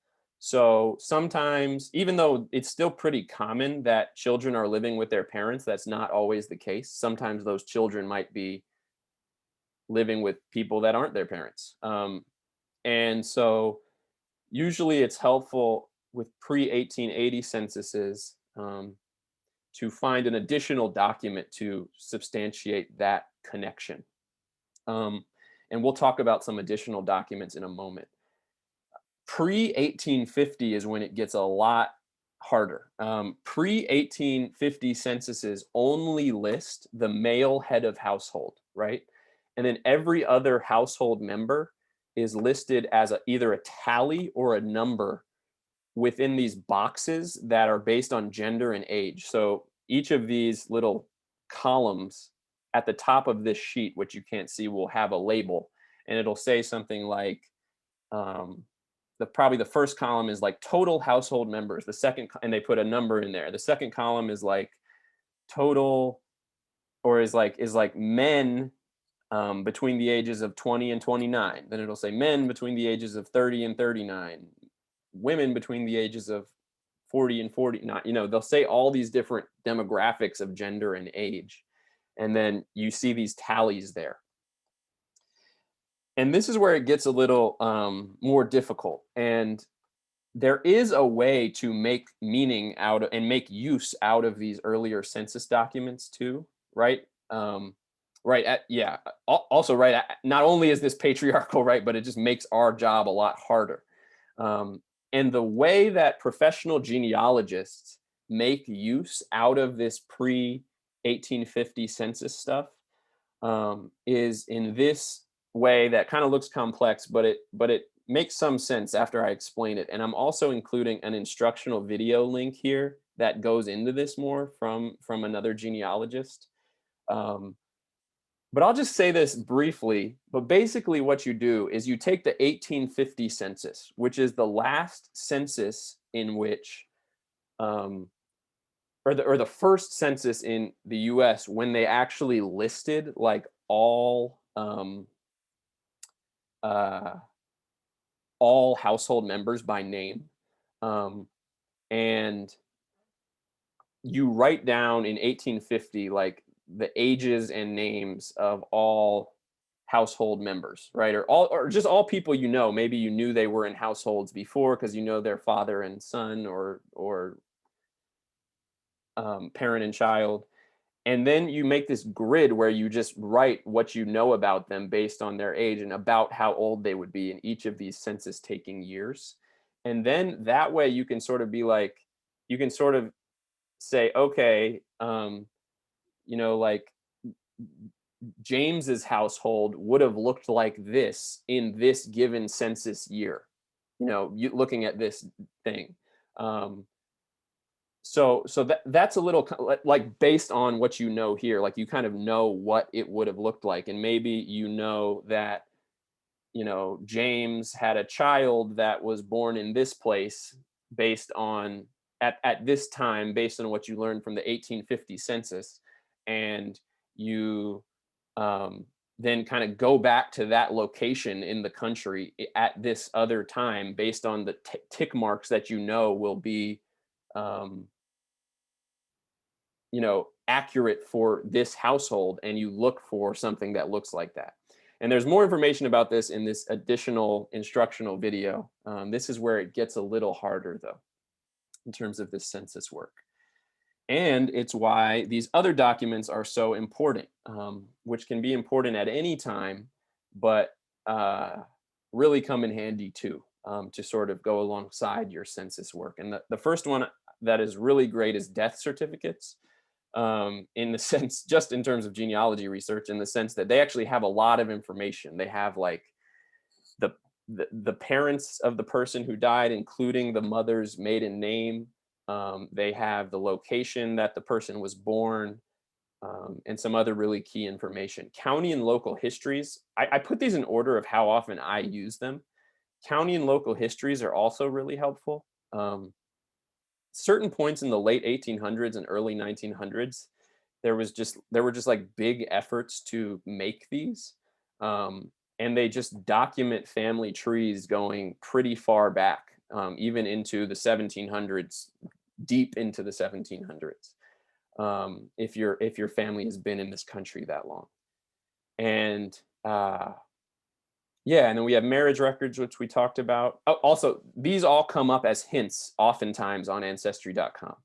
So sometimes, even though it's still pretty common that children are living with their parents, that's not always the case. Sometimes those children might be living with people that aren't their parents. And so usually it's helpful with pre-1880 censuses to find an additional document to substantiate that connection. And we'll talk about some additional documents in a moment. Pre-1850 is when it gets a lot harder. Pre-1850 censuses only list the male head of household, right? And then every other household member is listed as either a tally or a number within these boxes that are based on gender and age. So each of these little columns at the top of this sheet, which you can't see, will have a label, and it'll say something like, probably the first column is like total household members. The second, and they put a number in there. The second column is like total, or is like men between the ages of 20 and 29. Then it'll say men between the ages of 30 and 39, women between the ages of 40 and 49. They'll say all these different demographics of gender and age. And then you see these tallies there. And this is where it gets a little more difficult. And there is a way to make meaning out of, and make use out of these earlier census documents too, right? Right. Yeah. Also, right. Not only is this patriarchal, right, but it just makes our job a lot harder. Um, and the way that professional genealogists make use out of this pre 1850 census stuff is in this way that kind of looks complex, but it makes some sense after I explain it. And I'm also including an instructional video link here that goes into this more from another genealogist. Um, but I'll just say this briefly. But basically, what you do is you take the 1850 census, which is the last census in which, or the first census in the U.S. when they actually listed like uh, all household members by name, um, and you write down in 1850 like the ages and names of all household members, right? Or just all people you know. Maybe you knew they were in households before because you know their father and son, or parent and child. And then you make this grid where you just write what you know about them based on their age and about how old they would be in each of these census taking years. And then that way you can sort of be like, you can sort of say, okay, like James's household would have looked like this in this given census year, you looking at this thing. So that's a little like based on what you know here, like you kind of know what it would have looked like. And maybe you know that, James had a child that was born in this place based on at this time, based on what you learned from the 1850 census. And you then kind of go back to that location in the country at this other time based on the tick marks that will be um, accurate for this household, and you look for something that looks like that. And there's more information about this in this additional instructional video. This is where it gets a little harder though, in terms of this census work. And it's why these other documents are so important, which can be important at any time, but really come in handy too, to sort of go alongside your census work. And the first one that is really great is death certificates, in the sense, just in terms of genealogy research, in the sense that they actually have a lot of information. They have like the parents of the person who died, including the mother's maiden name. They have the location that the person was born, and some other really key information. County and local histories. I put these in order of how often I use them. County and local histories are also really helpful. Certain points in the late 1800s and early 1900s, there were just like big efforts to make these. And they just document family trees going pretty far back, even into the 1700s, deep into the 1700s, if your family has been in this country that long. And yeah, and then we have marriage records, which we talked about. Oh, also, these all come up as hints oftentimes on ancestry.com.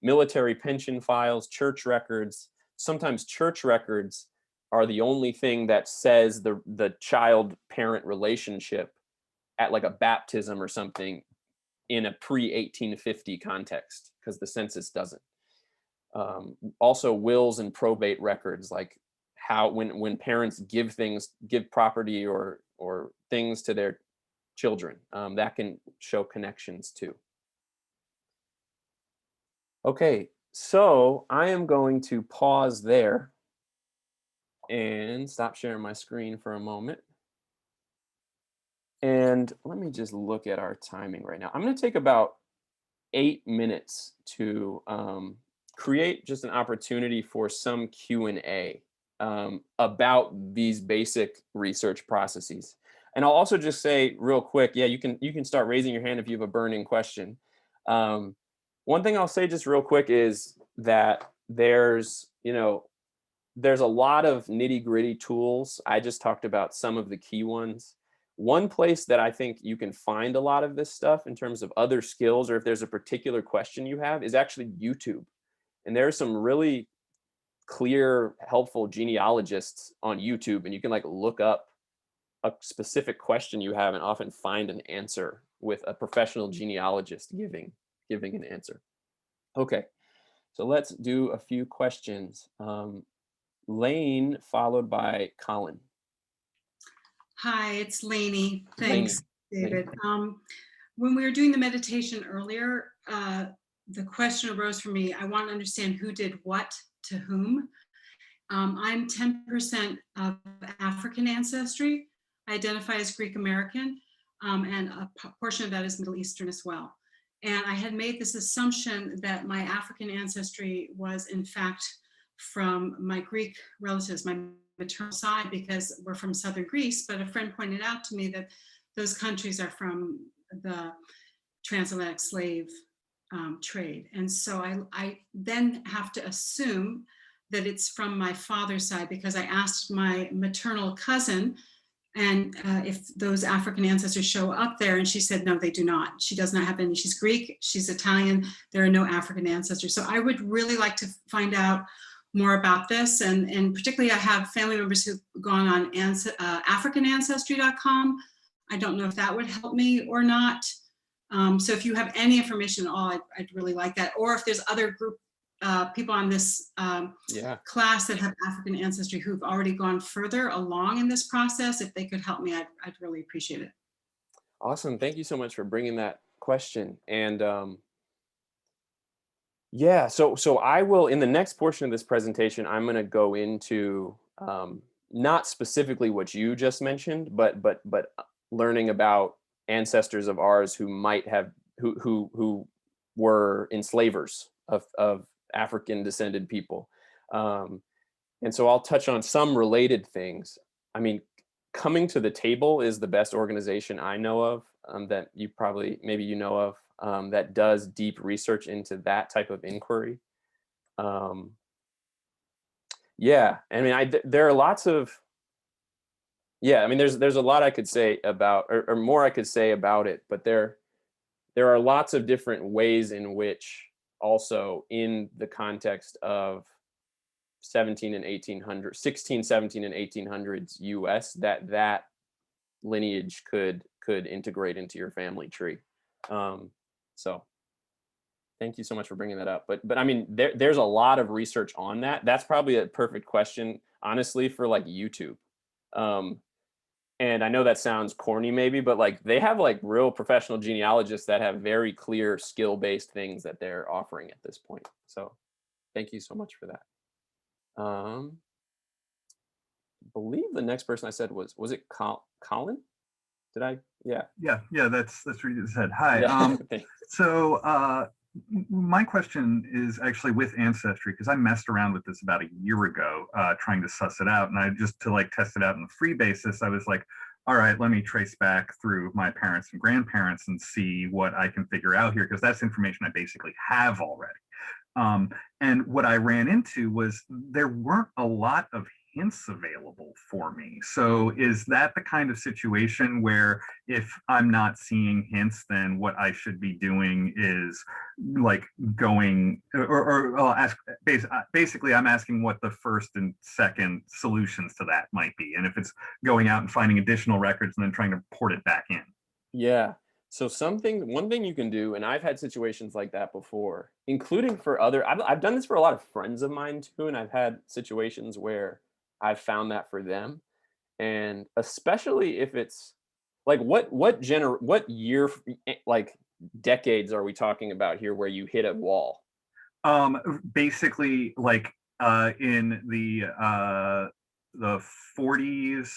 Military pension files, church records. Sometimes church records are the only thing that says the child-parent relationship at like a baptism or something in a pre-1850 context, because the census doesn't. Also, wills and probate records, like how when parents give property or things to their children, that can show connections too. Okay, so I am going to pause there and stop sharing my screen for a moment. And let me just look at our timing right now. I'm going to take about 8 minutes to create just an opportunity for some Q&A about these basic research processes. And I'll also just say real quick, yeah, you can start raising your hand if you have a burning question. One thing I'll say just real quick is that there's a lot of nitty-gritty tools. I just talked about some of the key ones. One place that I think you can find a lot of this stuff in terms of other skills, or if there's a particular question you have, is actually YouTube. And there are some really clear, helpful genealogists on YouTube, and you can like look up a specific question you have and often find an answer with a professional genealogist giving an answer. Okay, so let's do a few questions. Lane followed by Colin. Hi, it's Lainey. Lainey. Thanks, David. When we were doing the meditation earlier, the question arose for me. I want to understand who did what to whom. I'm 10% of African ancestry. I identify as Greek American, and a portion of that is Middle Eastern as well. And I had made this assumption that my African ancestry was in fact from my Greek relatives, my maternal side, because we're from southern Greece, but a friend pointed out to me that those countries are from the transatlantic slave trade. And so I then have to assume that it's from my father's side, because I asked my maternal cousin and if those African ancestors show up there, and she said, no, they do not. She does not have any. She's Greek, she's Italian, there are no African ancestors. So I would really like to find out more about this. And particularly I have family members who've gone on africanancestry.com. I don't know if that would help me or not. So if you have any information at all, I'd really like that. Or if there's other group people on this class that have African ancestry who've already gone further along in this process, if they could help me, I'd really appreciate it. Awesome. Thank you so much for bringing that question. And yeah, so I will, in the next portion of this presentation, I'm going to go into not specifically what you just mentioned, but learning about ancestors of ours who might have, who were enslavers of African descended people. And so I'll touch on some related things. I mean, Coming to the Table is the best organization I know of, that you probably, maybe you know of, that does deep research into that type of inquiry. Yeah, I mean, there are lots of, I mean, there's a lot I could say about, or more I could say about it, but there are lots of different ways in which also in the context of 17 and 1800, 16, 17 and 1800s US, that lineage could integrate into your family tree. So thank you so much for bringing that up. But I mean, there's a lot of research on that. That's probably a perfect question, honestly, for like YouTube. And I know that sounds corny maybe, but like they have like real professional genealogists that have very clear skill-based things that they're offering at this point. So thank you so much for that. I believe the next person I said was it Colin? Did I? Yeah. Yeah, that's what you said. Hi. Yeah. So my question is actually with Ancestry, because I messed around with this about a year ago, trying to suss it out. And I just, to like test it out on a free basis, I was like, all right, let me trace back through my parents and grandparents and see what I can figure out here, because that's information I basically have already. And what I ran into was there weren't a lot of hints available for me. So is that the kind of situation where if I'm not seeing hints, then what I should be doing is like going, or I'll ask, basically I'm asking what the first and second solutions to that might be. And if it's going out and finding additional records and then trying to port it back in. Yeah. So one thing you can do, and I've had situations like that before, including for I've done this for a lot of friends of mine too, and I've had situations where I've found that for them. And especially if it's like, what year, like decades are we talking about here where you hit a wall? Basically like in the 40s,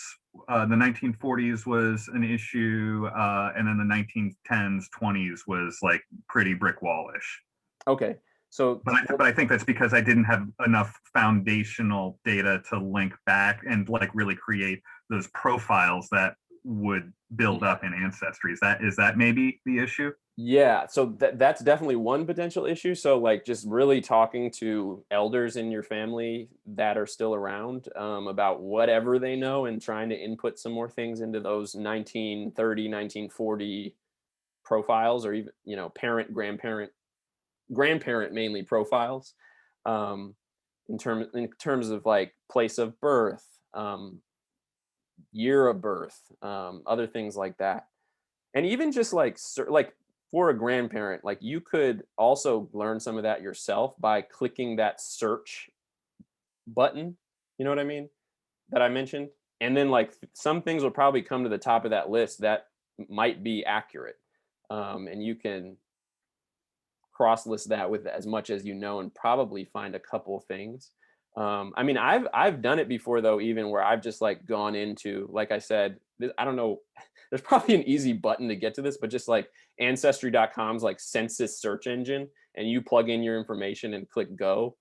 the 1940s was an issue, and then the 1910s, 20s was like pretty brick wallish. Okay. So, but I think that's because I didn't have enough foundational data to link back and like really create those profiles that would build up in Ancestry. Is that maybe the issue? Yeah, so that's definitely one potential issue. So like just really talking to elders in your family that are still around, about whatever they know, and trying to input some more things into those 1930, 1940 profiles, or even, parent, grandparent mainly profiles, in terms of like place of birth, year of birth, other things like that. And even just like like for a grandparent, like you could also learn some of that yourself by clicking that search button. You know what I mean? That I mentioned. And then like some things will probably come to the top of that list that might be accurate. And you can cross list that with as much as you know and probably find a couple things. I mean, I've done it before though, even where I've just like gone into, like I said, I don't know, there's probably an easy button to get to this, but just like ancestry.com's like census search engine, and you plug in your information and click go.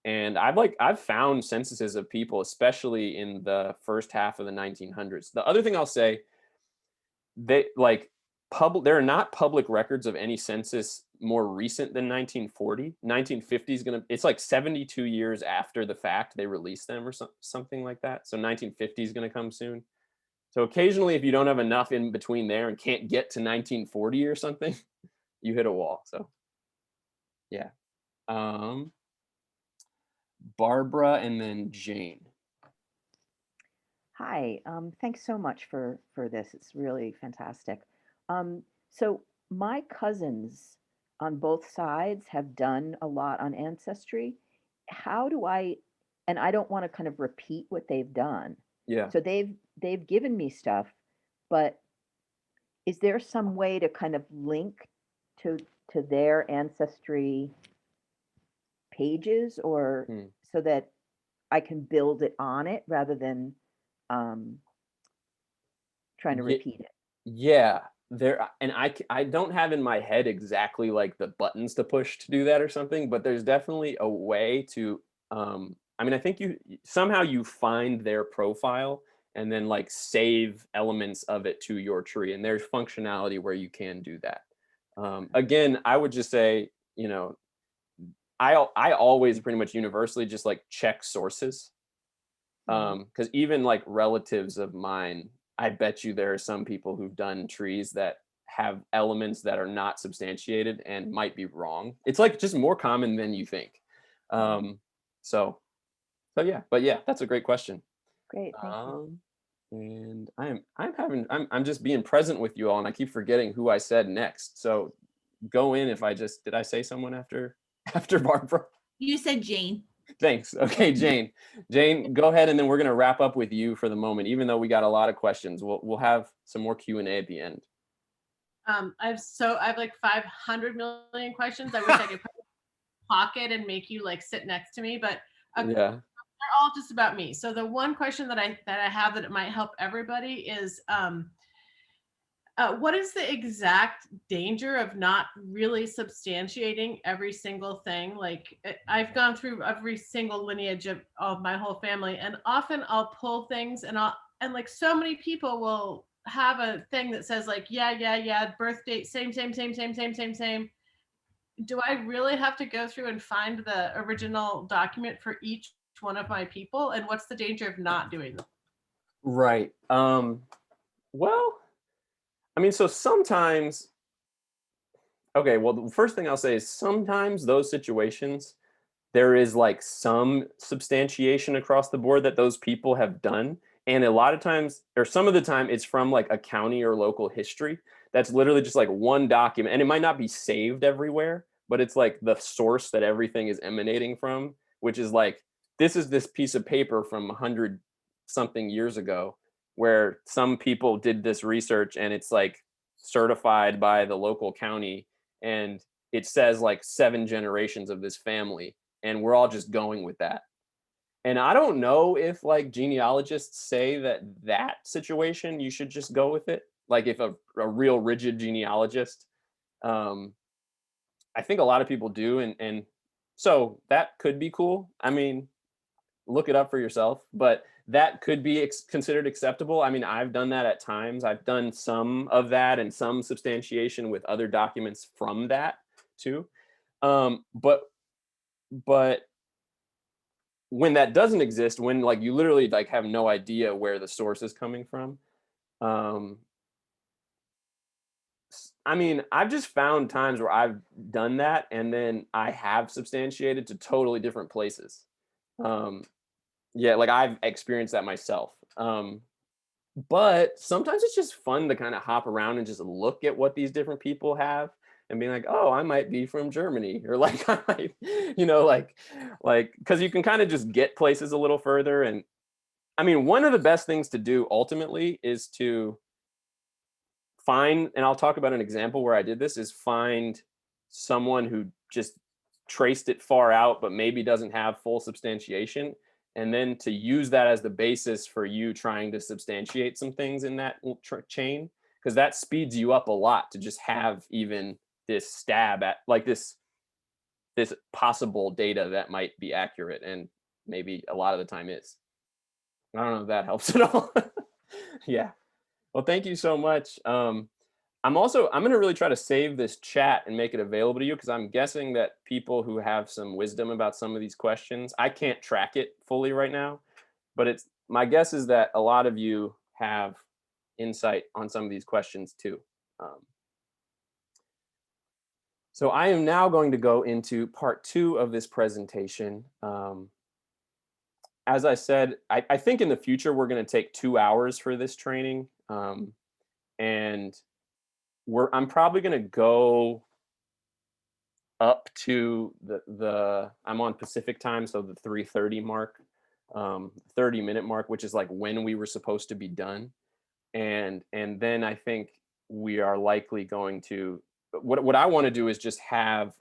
And I've found censuses of people, especially in the first half of the 1900s. The other thing I'll say, they like there are not public records of any census more recent than 1940. 1950 is it's like 72 years after the fact they released them or something like that. So 1950 is going to come soon. So occasionally, if you don't have enough in between there and can't get to 1940 or something, you hit a wall. So yeah. Barbara and then Jane. Hi, thanks so much for this. It's really fantastic. So my cousins on both sides have done a lot on Ancestry. How do and I don't want to kind of repeat what they've done. Yeah. So they've given me stuff, but is there some way to kind of link to their Ancestry pages, or so that I can build it on it rather than trying to repeat it? Yeah, there, and I don't have in my head exactly like the buttons to push to do that or something, but there's definitely a way to I mean, I think somehow you find their profile and then like save elements of it to your tree, and there's functionality where you can do that. Again, I would just say, you know, I always pretty much universally just like check sources. Because even like relatives of mine, I bet you there are some people who've done trees that have elements that are not substantiated and might be wrong. It's like just more common than you think. So yeah, but yeah, that's a great question. Great, thank you. And I'm just being present with you all, and I keep forgetting who I said next. So go in if did I say someone after Barbara? You said Jane. Thanks. Okay, Jane. Jane, go ahead, and then we're going to wrap up with you for the moment. Even though we got a lot of questions, we'll have some more Q&A at the end. I have like 500 million questions. I wish I could put in my pocket and make you like sit next to me, but yeah, they're all just about me. So the one question that I have that it might help everybody is, what is the exact danger of not really substantiating every single thing? Like I've gone through every single lineage of my whole family, and often I'll pull things and like so many people will have a thing that says like, yeah, birth date, same. Do I really have to go through and find the original document for each one of my people? And what's the danger of not doing that? Right. Well, I mean, so sometimes, okay, well, the first thing I'll say is sometimes those situations, there is like some substantiation across the board that those people have done. And a lot of times, or some of the time, it's from like a county or local history. That's literally just like one document. And it might not be saved everywhere, but it's like the source that everything is emanating from, which is like, this is this piece of paper from 100 something years ago, where some people did this research and it's like certified by the local county. And it says like 7 generations of this family. And we're all just going with that. And I don't know if like genealogists say that situation, you should just go with it. Like if a real rigid genealogist, I think a lot of people do. And so that could be cool. I mean, look it up for yourself, but that could be considered acceptable. I mean, I've done that at times. I've done some of that and some substantiation with other documents from that too. But when that doesn't exist, when like you literally like have no idea where the source is coming from, I mean, I've just found times where I've done that and then I have substantiated to totally different places. Yeah, like I've experienced that myself. But sometimes it's just fun to kind of hop around and just look at what these different people have and be like, oh, I might be from Germany, or like I might, because you can kind of just get places a little further. And I mean, one of the best things to do ultimately is to find, and I'll talk about an example where I did this, is find someone who just traced it far out, but maybe doesn't have full substantiation. And then to use that as the basis for you trying to substantiate some things in that chain, because that speeds you up a lot to just have even this stab at like this possible data that might be accurate, and maybe a lot of the time is. I don't know if that helps at all. Yeah. Well, thank you so much. I'm going to really try to save this chat and make it available to you, because I'm guessing that people who have some wisdom about some of these questions, I can't track it fully right now, but it's my guess is that a lot of you have insight on some of these questions too. So I am now going to go into part 2 of this presentation. As I said, I think in the future we're going to take 2 hours for this training, and I'm probably going to go up to the I'm on Pacific time, so the 3:30 mark, 30-minute mark, which is like when we were supposed to be done, and then I think we are likely going to what I want to do is just have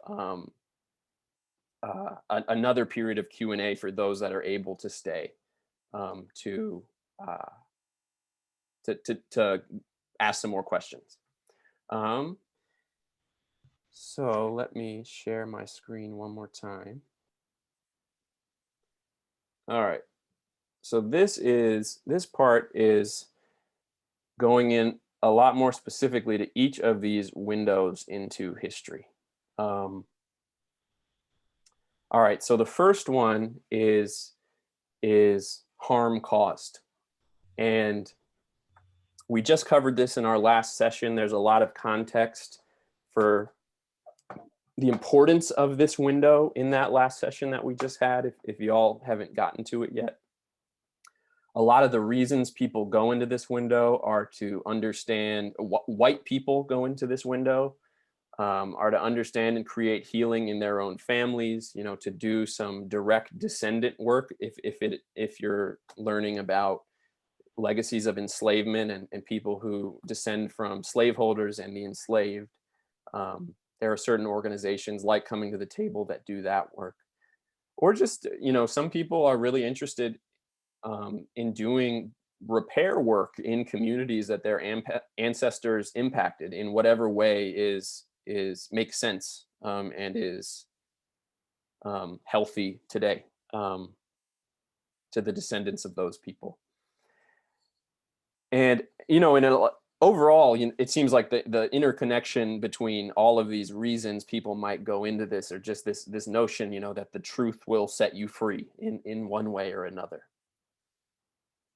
another period of Q&A for those that are able to stay, to ask some more questions. So let me share my screen one more time. All right. So this part is going in a lot more specifically to each of these windows into history. All right. So the first one is harm caused. And we just covered this in our last session. There's a lot of context for the importance of this window in that last session that we just had, if you all haven't gotten to it yet. A lot of the reasons people go into this window are to understand, white people go into this window, are to understand and create healing in their own families, to do some direct descendant work if you're learning about legacies of enslavement and people who descend from slaveholders and the enslaved. There are certain organizations like Coming to the Table that do that work. Or just, some people are really interested in doing repair work in communities that their ancestors impacted in whatever way makes sense, and is healthy today, to the descendants of those people. And, overall, it seems like the interconnection between all of these reasons people might go into this, or just this notion, that the truth will set you free in one way or another.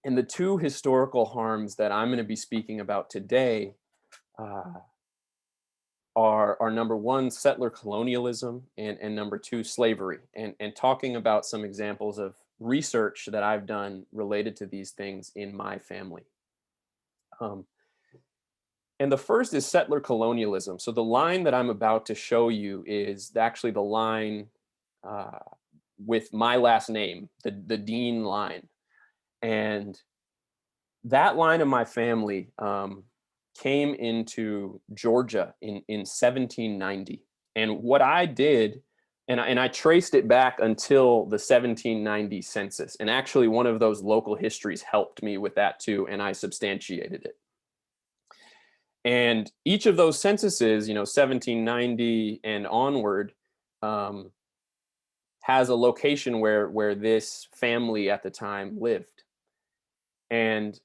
And the 2 historical harms that I'm going to be speaking about today are number 1, settler colonialism, and number 2, slavery, and talking about some examples of research that I've done related to these things in my family. And the first is settler colonialism. So the line that I'm about to show you is actually the line with my last name, the Dean line. And that line of my family came into Georgia in 1790. And what I did, and I traced it back until the 1790 census. And actually one of those local histories helped me with that too, and I substantiated it. And each of those censuses, 1790 and onward, has a location where this family at the time lived. And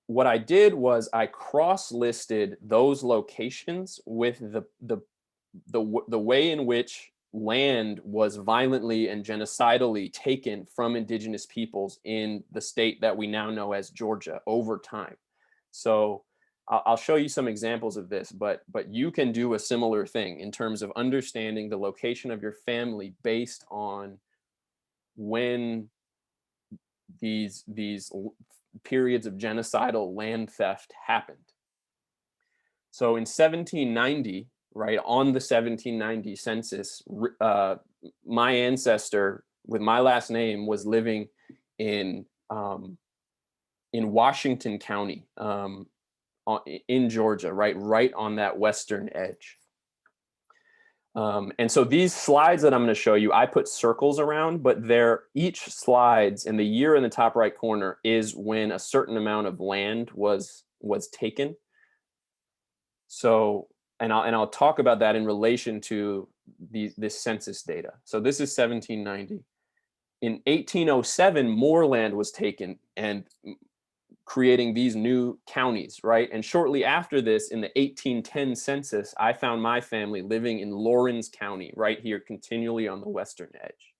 what I did was I cross-listed those locations with the way in which land was violently and genocidally taken from indigenous peoples in the state that we now know as Georgia over time. So I'll show you some examples of this, but you can do a similar thing in terms of understanding the location of your family based on when these periods of genocidal land theft happened. So in 1790, right, on the 1790 census, my ancestor with my last name was living in Washington County, in Georgia, right on that western edge. And so these slides that I'm going to show you, I put circles around, but each slides in the year in the top right corner is when a certain amount of land was taken. So, and I'll talk about that in relation to this census data. So this is 1790. In 1807, more land was taken and creating these new counties, right? And shortly after this, in the 1810 census, I found my family living in Lawrence County, right here, continually on the western edge.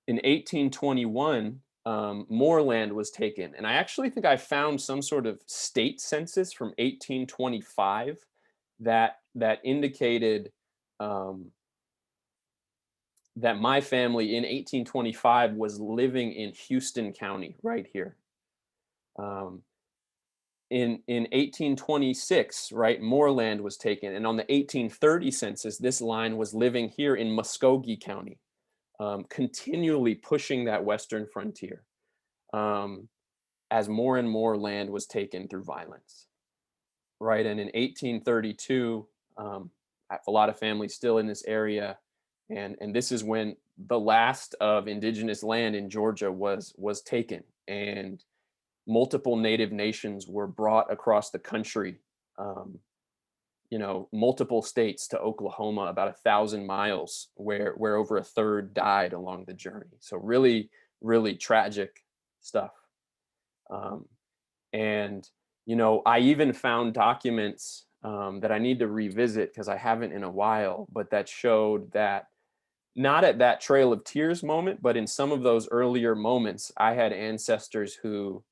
In 1821, more land was taken. And I actually think I found some sort of state census from 1825 that indicated that my family in 1825 was living in Houston County, right here. In 1826, right, more land was taken. And on the 1830 census, this line was living here in Muskogee County, continually pushing that western frontier as more and more land was taken through violence, right? And in 1832, a lot of families still in this area. And this is when the last of indigenous land in Georgia was taken, and multiple native nations were brought across the country, multiple states to Oklahoma, about 1,000 miles, where over a third died along the journey. So really, really tragic stuff. And I even found documents that I need to revisit because I haven't in a while, but that showed that not at that Trail of Tears moment, but in some of those earlier moments, I had ancestors who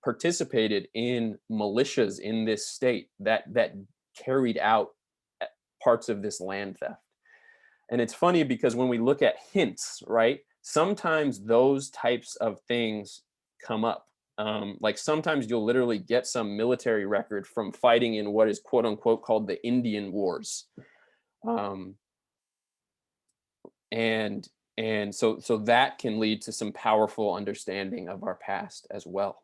participated in militias in this state that carried out parts of this land theft. And it's funny because when we look at hints, right, sometimes those types of things come up. Like sometimes you'll literally get some military record from fighting in what is quote unquote called the Indian Wars. And so that can lead to some powerful understanding of our past as well.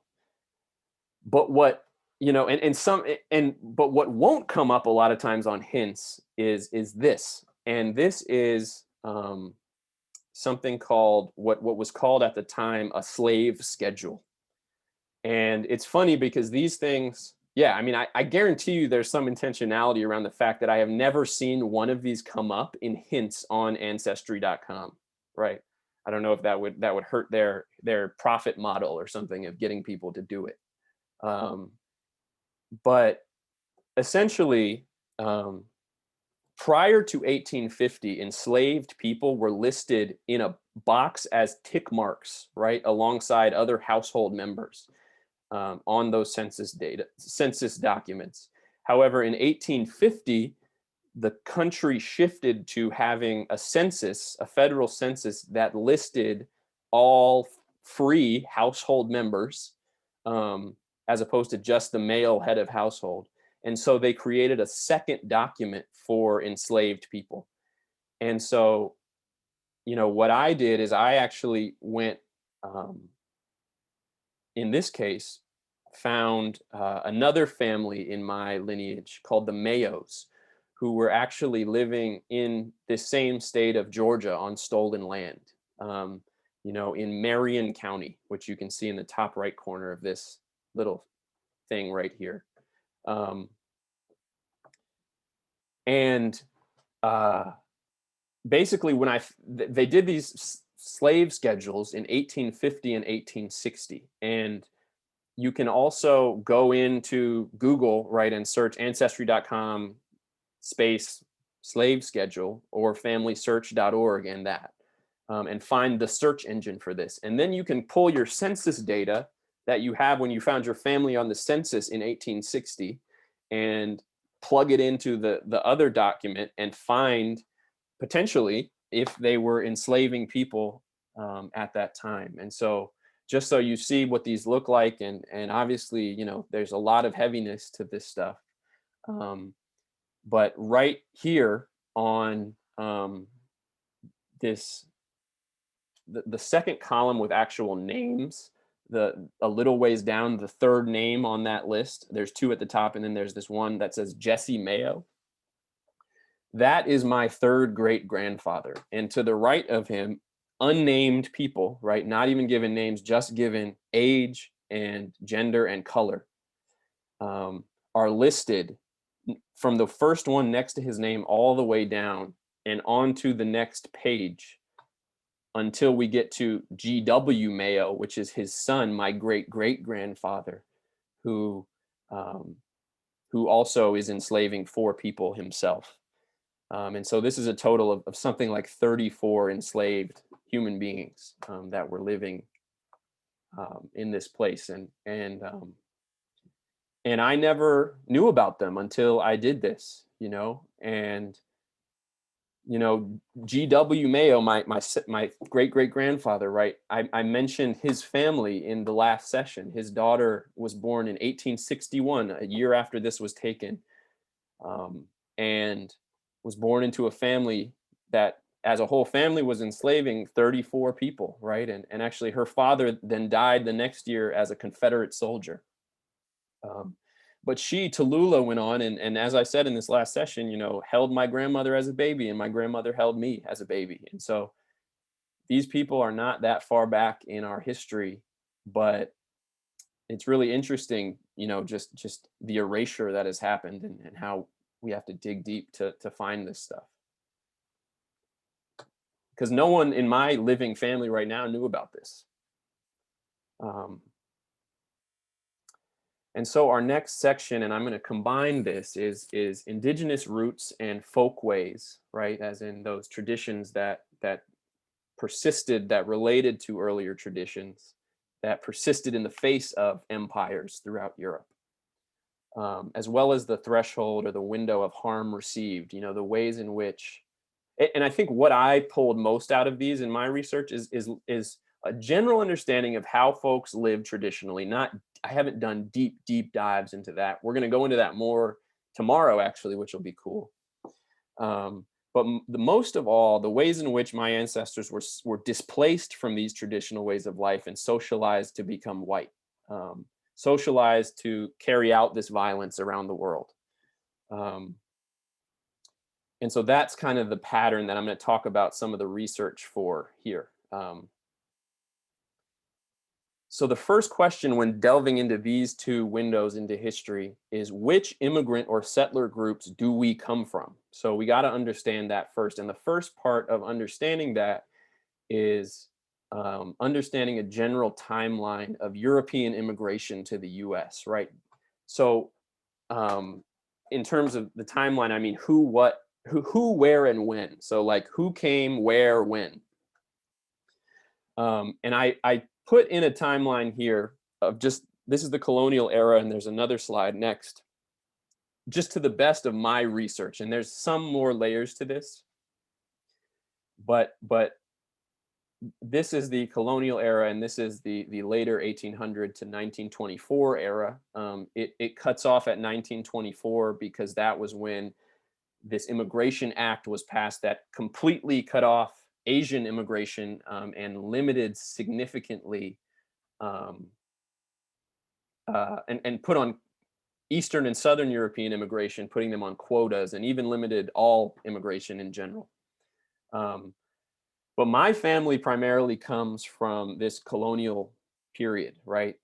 But what but what won't come up a lot of times on hints is this, and this is something called what was called at the time a slave schedule. And it's funny because these things, yeah, I mean, I guarantee you there's some intentionality around the fact that I have never seen one of these come up in hints on ancestry.com, right? I don't know if that would hurt their profit model or something of getting people to do it. But essentially, prior to 1850, enslaved people were listed in a box as tick marks, right, alongside other household members on those census documents. However, in 1850, the country shifted to having a census, a federal census that listed all free household members, as opposed to just the male head of household. And so they created a second document for enslaved people. And so, what I did is I actually went, in this case, found another family in my lineage called the Mayos, who were actually living in this same state of Georgia on stolen land, in Marion County, which you can see in the top right corner of this little thing right here. Basically, when they did these slave schedules in 1850 and 1860, and you can also go into Google, right, and search ancestry.com space slave schedule or familysearch.org and find the search engine for this. And then you can pull your census data that you have when you found your family on the census in 1860 and plug it into the other document and find potentially if they were enslaving people at that time. And so just so you see what these look like, and obviously, you know, there's a lot of heaviness to this stuff. But right here on this, the second column with actual names, a little ways down, the third name on that list, there's two at the top, and then there's this one that says Jesse Mayo. That is my third great grandfather. And to the right of him, unnamed people, right? Not even given names, just given age and gender and color, are listed from the first one next to his name all the way down and onto the next page until we get to G.W. Mayo, which is his son, my great great grandfather, who also is enslaving 4 people himself. And so this is a total of something like 34 enslaved human beings that were living in this place. And I never knew about them until I did this, you know. And you know, G.W. Mayo, my great great grandfather, right? I mentioned his family in the last session. His daughter was born in 1861, a year after this was taken, and was born into a family that, as a whole family, was enslaving 34 people, right? And actually, her father then died the next year as a Confederate soldier. But she, Tallulah, went on, and as I said in this last session, you know, held my grandmother as a baby, and my grandmother held me as a baby. And so these people are not that far back in our history, but it's really interesting, you know, just the erasure that has happened, and how we have to dig deep to find this stuff. Because no one in my living family right now knew about this. And so our next section, and I'm going to combine this, is indigenous roots and folkways, right? As in those traditions that persisted, that related to earlier traditions, that persisted in the face of empires throughout Europe, as well as the threshold or the window of harm received. You know, the ways in which, and I think what I pulled most out of these in my research is a general understanding of how folks live traditionally. I haven't done deep dives into that. We're going to go into that more tomorrow, actually, which will be cool. But the most of all, the ways in which my ancestors were displaced from these traditional ways of life and socialized to become white, socialized to carry out this violence around the world. And so that's kind of the pattern that I'm going to talk about some of the research for here. So the first question when delving into these two windows into history is, which immigrant or settler groups do we come from? So we got to understand that first. And the first part of understanding that is understanding a general timeline of European immigration to the US, right? So in terms of the timeline, I mean, who, where, and when. So like who came, where, when. And I put in a timeline here of just, this is the colonial era, and there's another slide next, just to the best of my research. And there's some more layers to this, but this is the colonial era, and this is the later 1800 to 1924 era. It cuts off at 1924 because that was when this Immigration Act was passed that completely cut off Asian immigration and limited significantly and put on Eastern and Southern European immigration, putting them on quotas, and even limited all immigration in general. But my family primarily comes from this colonial period, right?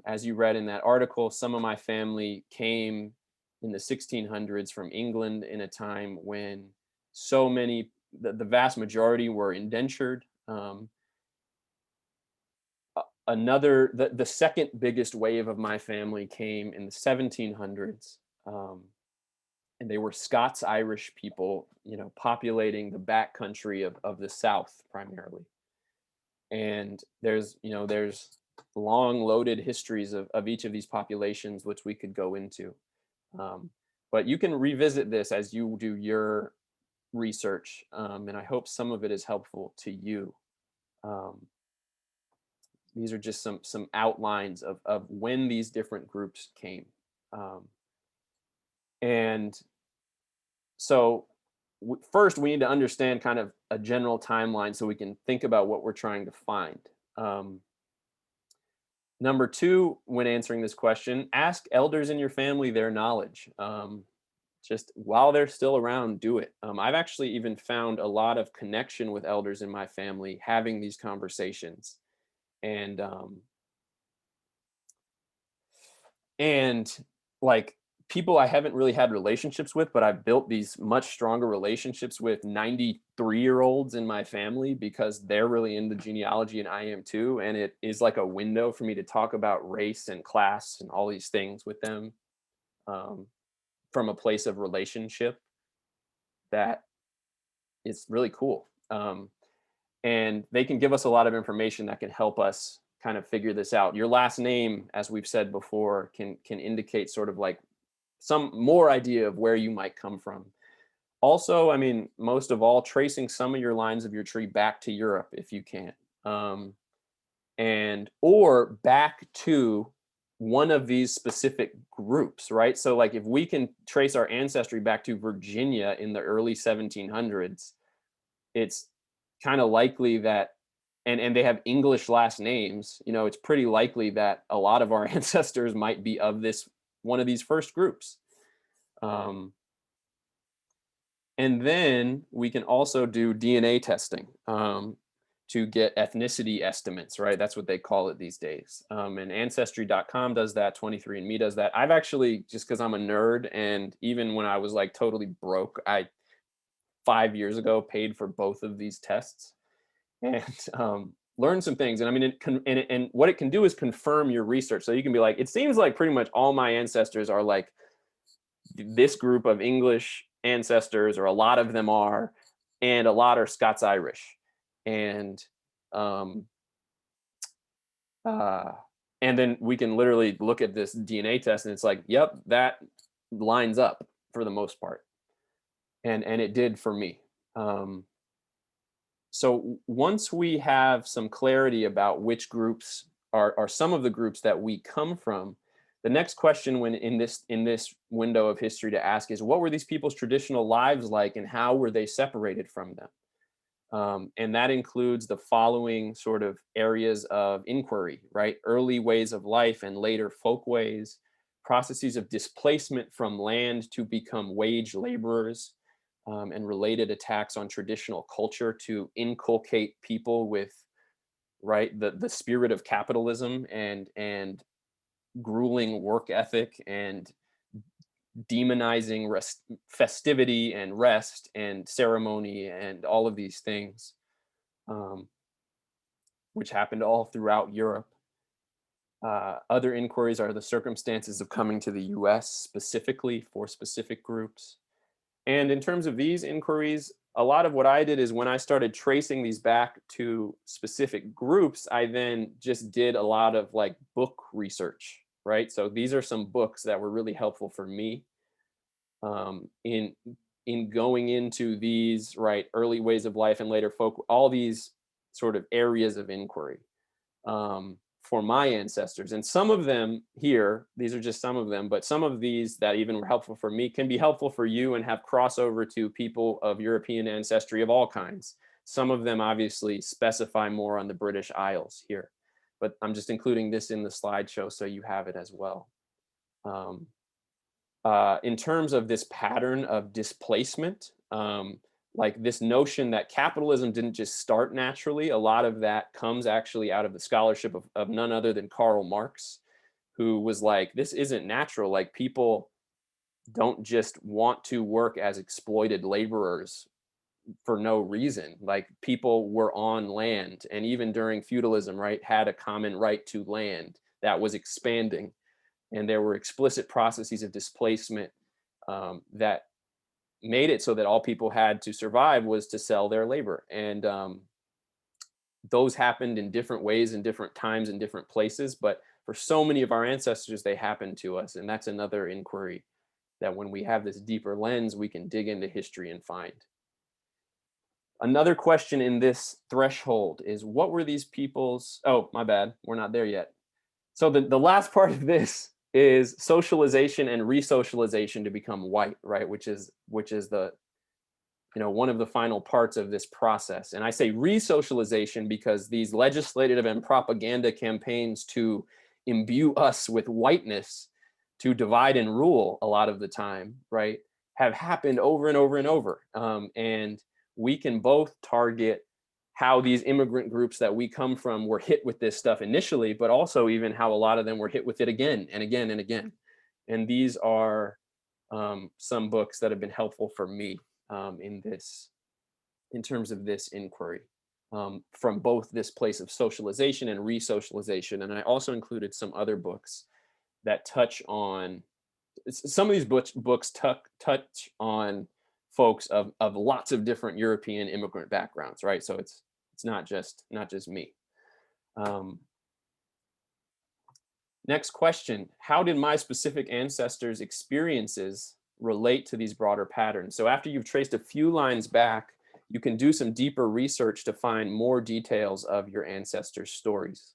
As you read in that article, some of my family came in the 1600s from England in a time when so many, the vast majority were indentured. The second biggest wave of my family came in the 1700s. And they were Scots-Irish people, you know, populating the backcountry of the South primarily. And there's long loaded histories of each of these populations, which we could go into. But you can revisit this as you do your research. And I hope some of it is helpful to you. These are just some outlines of when these different groups came. And so first we need to understand kind of a general timeline so we can think about what we're trying to find. Number two, when answering this question, ask elders in your family their knowledge. Just while they're still around, do it. I've actually even found a lot of connection with elders in my family having these conversations. And like people I haven't really had relationships with, but I've built these much stronger relationships with 93-year-olds in my family because they're really into genealogy and I am too. And it is like a window for me to talk about race and class and all these things with them from a place of relationship that is really cool. And they can give us a lot of information that can help us kind of figure this out. Your last name, as we've said before, can indicate sort of like some more idea of where you might come from. Also, I mean, most of all, tracing some of your lines of your tree back to Europe if you can, or back to one of these specific groups, right? So like if we can trace our ancestry back to Virginia in the early 1700s, it's kind of likely that, and they have English last names, you know, it's pretty likely that a lot of our ancestors might be of this one of these first groups. And then we can also do DNA testing to get ethnicity estimates, right? That's what they call it these days. And ancestry.com does that, 23andMe does that. I've actually, just because I'm a nerd, and even when I was like totally broke, 5 years ago paid for both of these tests and learn some things. And I mean, and what it can do is confirm your research. So you can be like, it seems like pretty much all my ancestors are like this group of English ancestors, or a lot of them are, and a lot are Scots-Irish. And then we can literally look at this DNA test and it's like, yep, that lines up for the most part. And it did for me. So once we have some clarity about which groups are some of the groups that we come from, the next question when in this window of history to ask is, what were these people's traditional lives like and how were they separated from them? And that includes the following sort of areas of inquiry, right? Early ways of life and later folkways, processes of displacement from land to become wage laborers, and related attacks on traditional culture to inculcate people with, right, the spirit of capitalism and grueling work ethic and demonizing festivity and rest and ceremony and all of these things, which happened all throughout Europe. Other inquiries are the circumstances of coming to the US specifically for specific groups. And in terms of these inquiries, a lot of what I did is when I started tracing these back to specific groups, I then just did a lot of like book research, right? So these are some books that were really helpful for me in going into these, right, early ways of life and later folk, all these sort of areas of inquiry for my ancestors. And some of them here, these are just some of them, but some of these that even were helpful for me can be helpful for you and have crossover to people of European ancestry of all kinds. Some of them obviously specify more on the British Isles here, but I'm just including this in the slideshow so you have it as well. In terms of this pattern of displacement, like this notion that capitalism didn't just start naturally, a lot of that comes actually out of the scholarship of none other than Karl Marx, who was like, this isn't natural. Like people don't just want to work as exploited laborers for no reason. Like people were on land, and even during feudalism, right, had a common right to land that was expanding. And there were explicit processes of displacement that made it so that all people had to survive was to sell their labor. And those happened in different ways in different times in different places. But for so many of our ancestors, they happened to us. And that's another inquiry that when we have this deeper lens, we can dig into history and find. Another question in this threshold is, what were these people's, oh, my bad, we're not there yet. So the last part of this is socialization and resocialization to become white, right? Which is the, one of the final parts of this process. And I say resocialization because these legislative and propaganda campaigns to imbue us with whiteness, to divide and rule a lot of the time, right, have happened over and over and over. And we can both target how these immigrant groups that we come from were hit with this stuff initially, but also even how a lot of them were hit with it again and again and again. And these are some books that have been helpful for me in terms of this inquiry, from both this place of socialization and resocialization. And I also included some other books that touch on, some of these books touch on folks of lots of different European immigrant backgrounds, right? So it's not just me. Next question: how did my specific ancestors' experiences relate to these broader patterns? So after you've traced a few lines back, you can do some deeper research to find more details of your ancestors' stories.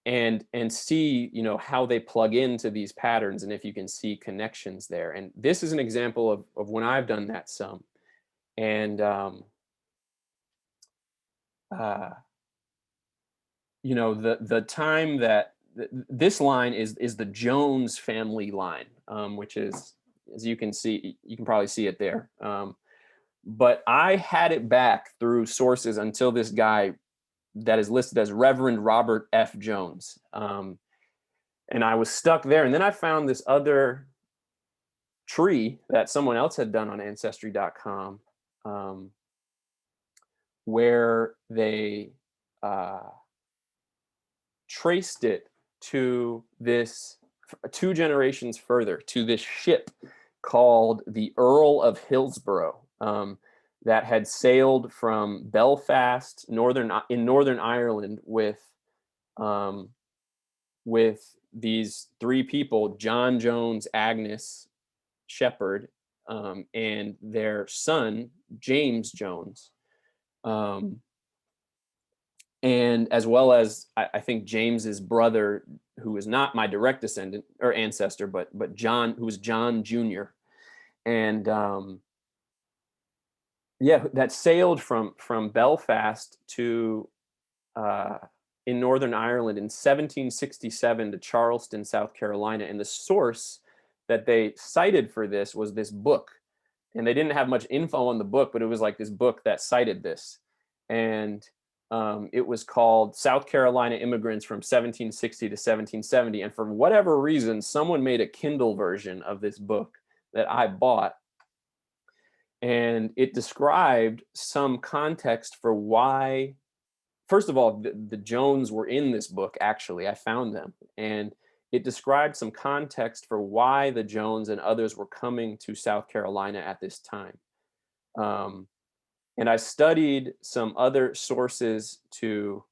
And see, how they plug into these patterns, and if you can see connections there. And this is an example of when I've done that some. And the time that this line is the Jones family line, which is, as you can see, you can probably see it there. But I had it back through sources until this guy that is listed as Reverend Robert F. Jones. And I was stuck there. And then I found this other tree that someone else had done on ancestry.com, where they traced it to this, 2 generations further, to this ship called the Earl of Hillsborough, that had sailed from Belfast, in Northern Ireland, with these 3 people: John Jones, Agnes Shepherd, and their son James Jones, and as well as I think James's brother, who is not my direct descendant or ancestor, but John, who was John Jr. And that sailed from Belfast to in Northern Ireland in 1767 to Charleston, South Carolina. And the source that they cited for this was this book. And they didn't have much info on the book, but it was like this book that cited this. And it was called South Carolina Immigrants from 1760 to 1770. And for whatever reason, someone made a Kindle version of this book that I bought. And it described some context for why, first of all, the Jones were in this book, actually. I found them. And it described some context for why the Jones and others were coming to South Carolina at this time. And I studied some other sources to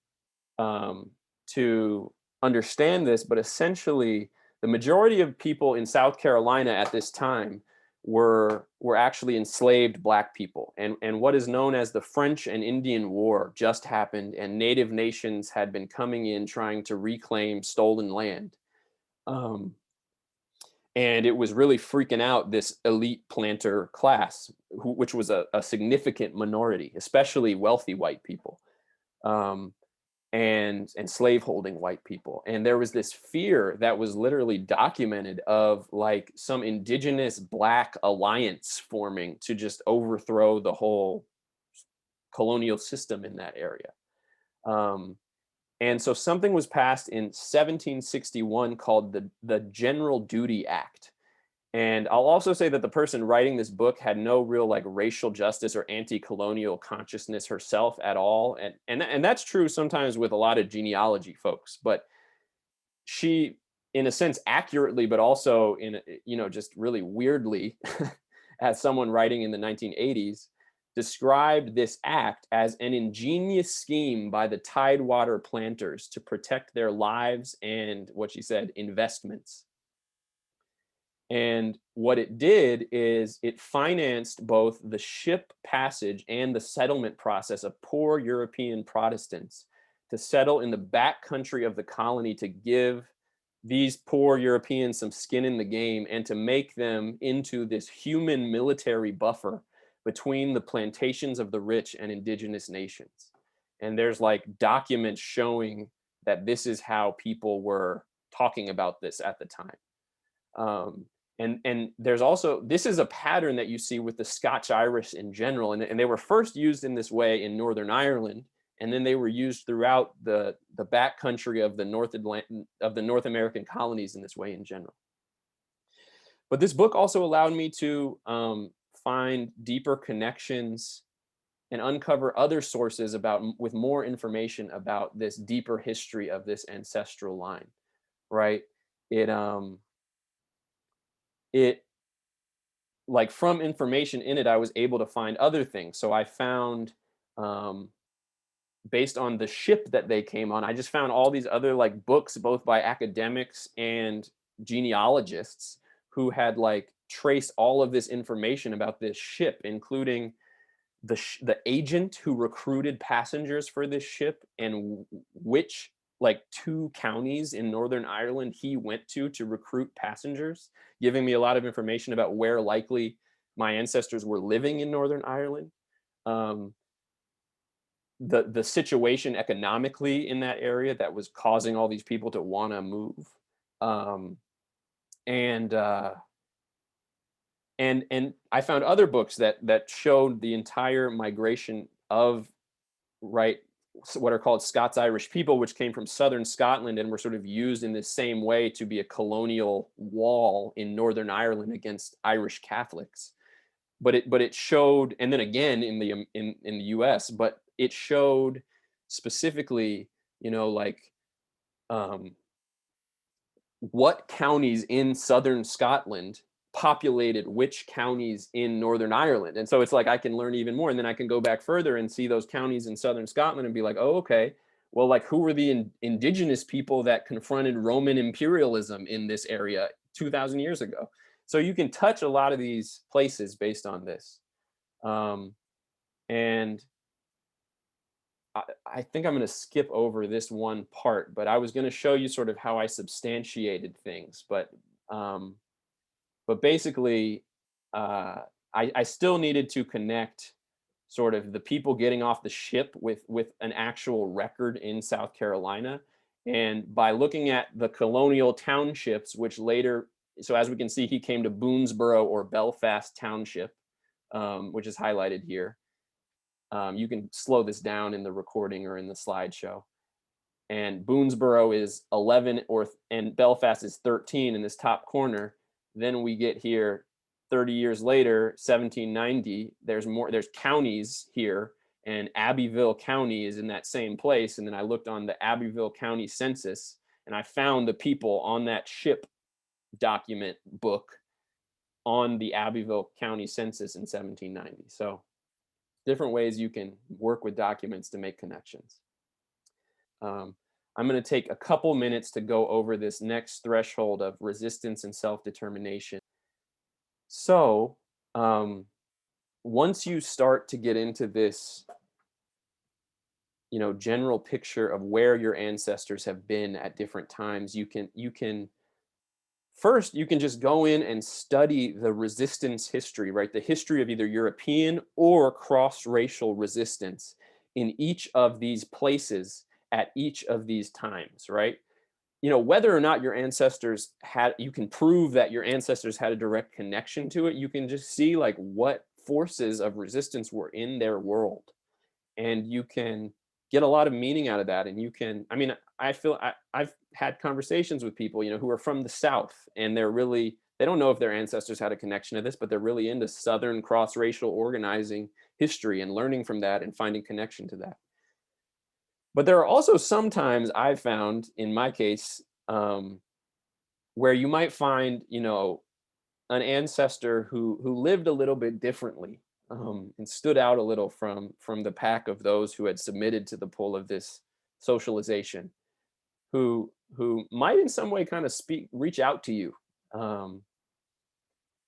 understand this, but essentially the majority of people in South Carolina at this time were actually enslaved Black people. And what is known as the French and Indian War just happened, and Native nations had been coming in trying to reclaim stolen land. And it was really freaking out this elite planter class, which was a significant minority, especially wealthy white people, and slaveholding white people. And there was this fear that was literally documented of like some indigenous Black alliance forming to just overthrow the whole colonial system in that area. And so something was passed in 1761 called the General Duty Act. And I'll also say that the person writing this book had no real like racial justice or anti-colonial consciousness herself at all. And that's true sometimes with a lot of genealogy folks, but she, in a sense, accurately, but also in, just really weirdly, as someone writing in the 1980s, described this act as an ingenious scheme by the Tidewater planters to protect their lives and, what she said, investments. And what it did is it financed both the ship passage and the settlement process of poor European Protestants to settle in the back country of the colony, to give these poor Europeans some skin in the game and to make them into this human military buffer between the plantations of the rich and indigenous nations. And there's like documents showing that this is how people were talking about this at the time. And there's also, this is a pattern that you see with the Scotch Irish in general, and they were first used in this way in Northern Ireland, and then they were used throughout the backcountry of the North American colonies in this way in general. But this book also allowed me to find deeper connections and uncover other sources with more information about this deeper history of this ancestral line, right? It like, from information in it, I was able to find other things. So I found, based on the ship that they came on, I just found all these other like books, both by academics and genealogists, who had like traced all of this information about this ship, including the agent who recruited passengers for this ship, and which like 2 counties in Northern Ireland he went to recruit passengers, giving me a lot of information about where likely my ancestors were living in Northern Ireland. The situation economically in that area that was causing all these people to want to move. And I found other books that showed the entire migration of, right, what are called Scots-Irish people, which came from southern Scotland and were sort of used in this same way to be a colonial wall in Northern Ireland against Irish Catholics. But it showed, and then again in the US, but it showed specifically, you know, like what counties in southern Scotland populated which counties in Northern Ireland. And so it's like I can learn even more, and then I can go back further and see those counties in southern Scotland and be like, oh, okay, well, like, who were the indigenous people that confronted Roman imperialism in this area 2,000 years ago? So you can touch a lot of these places based on this. And I think I'm going to skip over this one part, but I was going to show you sort of how I substantiated things. But basically, I still needed to connect sort of the people getting off the ship with an actual record in South Carolina. And by looking at the colonial townships, which later, so as we can see, he came to Boonesborough or Belfast Township, which is highlighted here. You can slow this down in the recording or in the slideshow. And Boonesborough is 11, and Belfast is 13 in this top corner. Then we get here 30 years later, 1790, there's counties here, and Abbeville County is in that same place. And then I looked on the Abbeville County census, and I found the people on that ship document book on the Abbeville County census in 1790. So different ways you can work with documents to make connections. I'm going to take a couple minutes to go over this next threshold of resistance and self-determination. So once you start to get into this, you know, general picture of where your ancestors have been at different times, you can first, you can just go in and study the resistance history, right? The history of either European or cross-racial resistance in each of these places at each of these times, right? You know, whether or not your ancestors you can prove that your ancestors had a direct connection to it, you can just see like what forces of resistance were in their world. And you can get a lot of meaning out of that. And you can, I mean, I feel I've had conversations with people, you know, who are from the South, and they don't know if their ancestors had a connection to this, but they're really into Southern cross-racial organizing history and learning from that and finding connection to that. But there are also some times I've found, in my case, where you might find, you know, an ancestor who lived a little bit differently, and stood out a little from the pack of those who had submitted to the pull of this socialization, who might in some way kind of reach out to you.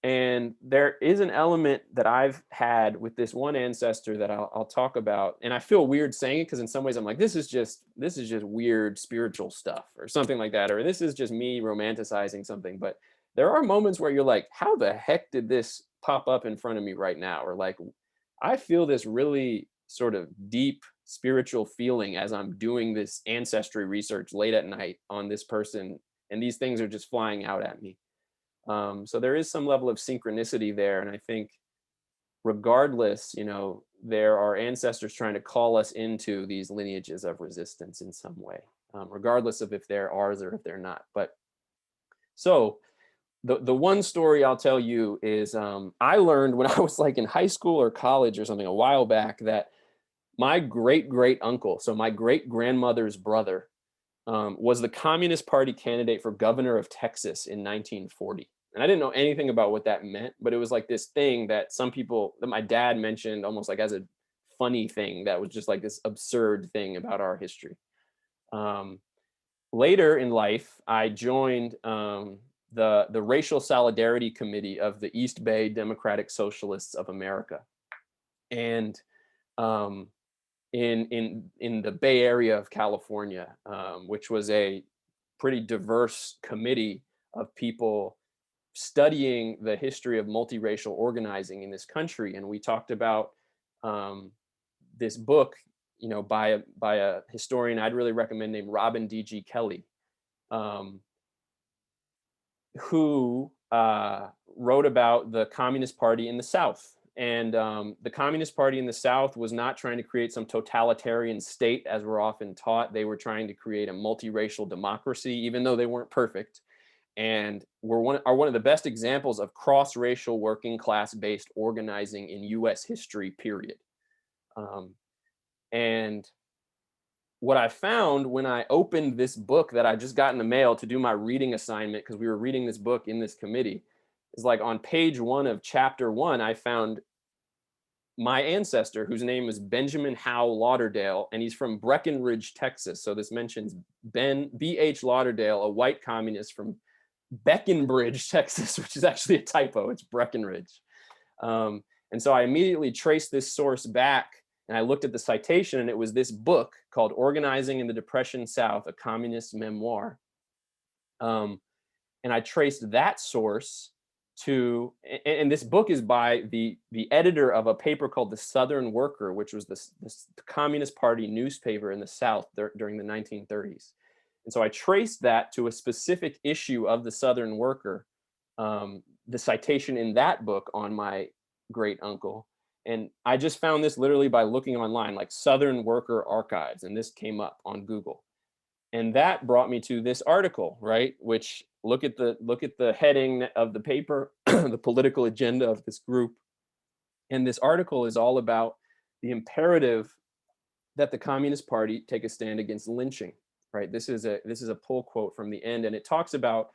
And there is an element that I've had with this one ancestor that I'll talk about. And I feel weird saying it because in some ways I'm like, this is just weird spiritual stuff or something like that. Or this is just me romanticizing something. But there are moments where you're like, how the heck did this pop up in front of me right now? Or like, I feel this really sort of deep spiritual feeling as I'm doing this ancestry research late at night on this person. And these things are just flying out at me. So there is some level of synchronicity there. And I think regardless, there are ancestors trying to call us into these lineages of resistance in some way, regardless of if they're ours or if they're not. But so the one story I'll tell you is I learned when I was like in high school or college or something a while back that my great uncle, so my great grandmother's brother, was the Communist Party candidate for governor of Texas in 1940. And I didn't know anything about what that meant, but it was like this thing that that my dad mentioned almost like as a funny thing that was just like this absurd thing about our history. Later in life, I joined the Racial Solidarity Committee of the East Bay Democratic Socialists of America. And in the Bay Area of California, which was a pretty diverse committee of people studying the history of multiracial organizing in this country. And we talked about this book, by a historian I'd really recommend named Robin D.G. Kelley, who wrote about the Communist Party in the South. And the Communist Party in the South was not trying to create some totalitarian state, as we're often taught. They were trying to create a multiracial democracy, even though they weren't perfect. And are one of the best examples of cross-racial working class-based organizing in U.S. history, period. And what I found when I opened this book that I just got in the mail to do my reading assignment, because we were reading this book in this committee, is like on page 1 of chapter 1, I found my ancestor, whose name is Benjamin Howe Lauderdale, and he's from Breckenridge, Texas. So this mentions B.H. Lauderdale, a white communist from Beckenbridge, Texas, which is actually a typo. It's Breckenridge. And so I immediately traced this source back, and I looked at the citation, and it was this book called Organizing in the Depression South, a Communist Memoir. And I traced that source to, and this book is by the editor of a paper called The Southern Worker, which was this Communist Party newspaper in the South during the 1930s. And so I traced that to a specific issue of The Southern Worker, the citation in that book on my great uncle. And I just found this literally by looking online, like Southern Worker Archives, and this came up on Google. And that brought me to this article, right? Which look at the heading of the paper, the political agenda of this group. And this article is all about the imperative that the Communist Party take a stand against lynching, right? This is a pull quote from the end, and it talks about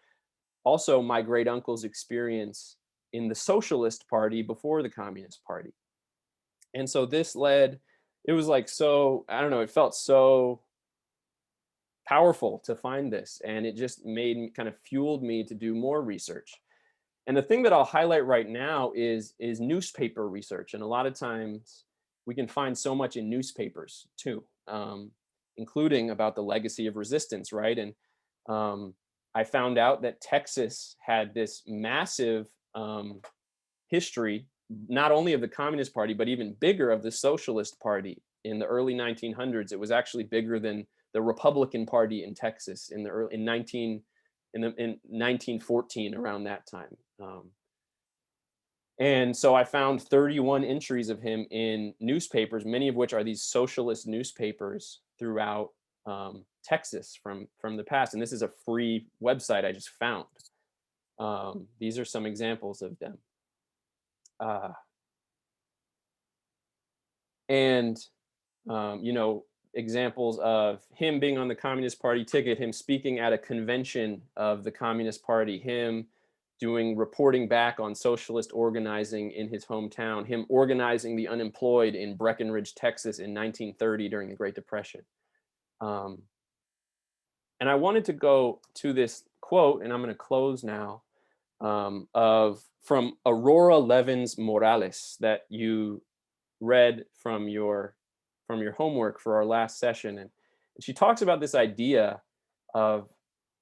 also my great uncle's experience in the Socialist Party before the Communist Party. And so this led, it was like, so, I don't know, it felt so powerful to find this, and it just kind of fueled me to do more research. And the thing that I'll highlight right now is newspaper research. And a lot of times we can find so much in newspapers too, including about the legacy of resistance, right? And I found out that Texas had this massive history, not only of the Communist Party, but even bigger of the Socialist Party in the early 1900s. It was actually bigger than the Republican Party in Texas in 1914, around that time. And so I found 31 entries of him in newspapers, many of which are these socialist newspapers throughout Texas from the past. And this is a free website I just found. These are some examples of them. Examples of him being on the Communist Party ticket, him speaking at a convention of the Communist Party, him reporting back on socialist organizing in his hometown, him organizing the unemployed in Breckenridge, Texas in 1930 during the Great Depression. And I wanted to go to this quote, and I'm going to close now. from Aurora Levins Morales that you read from your homework for our last session, and she talks about this idea of,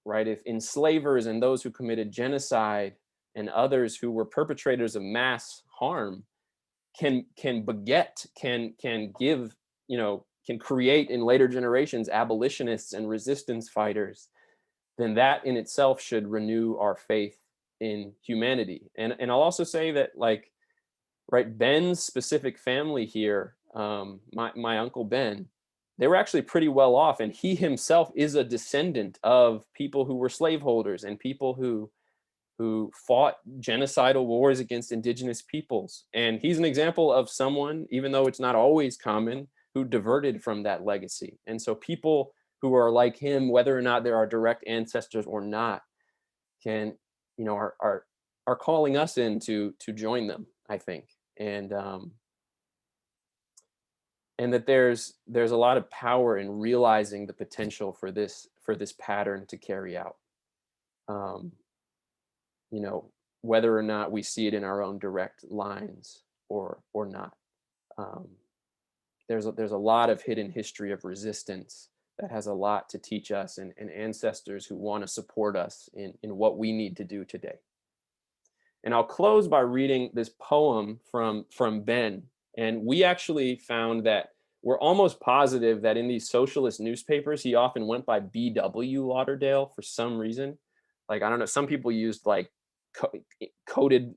right, if enslavers and those who committed genocide and others who were perpetrators of mass harm can beget, can give, can create in later generations abolitionists and resistance fighters, then that in itself should renew our faith in humanity. And I'll also say that, like, right, Ben's specific family here, my uncle Ben, they were actually pretty well off, and he himself is a descendant of people who were slaveholders and people who fought genocidal wars against indigenous peoples. And he's an example of someone, even though it's not always common, who diverted from that legacy. And so people who are like him, whether or not they're our direct ancestors or not, can, are calling us in to join them, I think. And that there's a lot of power in realizing the potential for this pattern to carry out. Whether or not we see it in our own direct lines or not. There's a lot of hidden history of resistance that has a lot to teach us, and ancestors who want to support us in what we need to do today. And I'll close by reading this poem from Ben. And we actually found that we're almost positive that in these socialist newspapers, he often went by B.W. Lauderdale for some reason. Like, I don't know, some people used like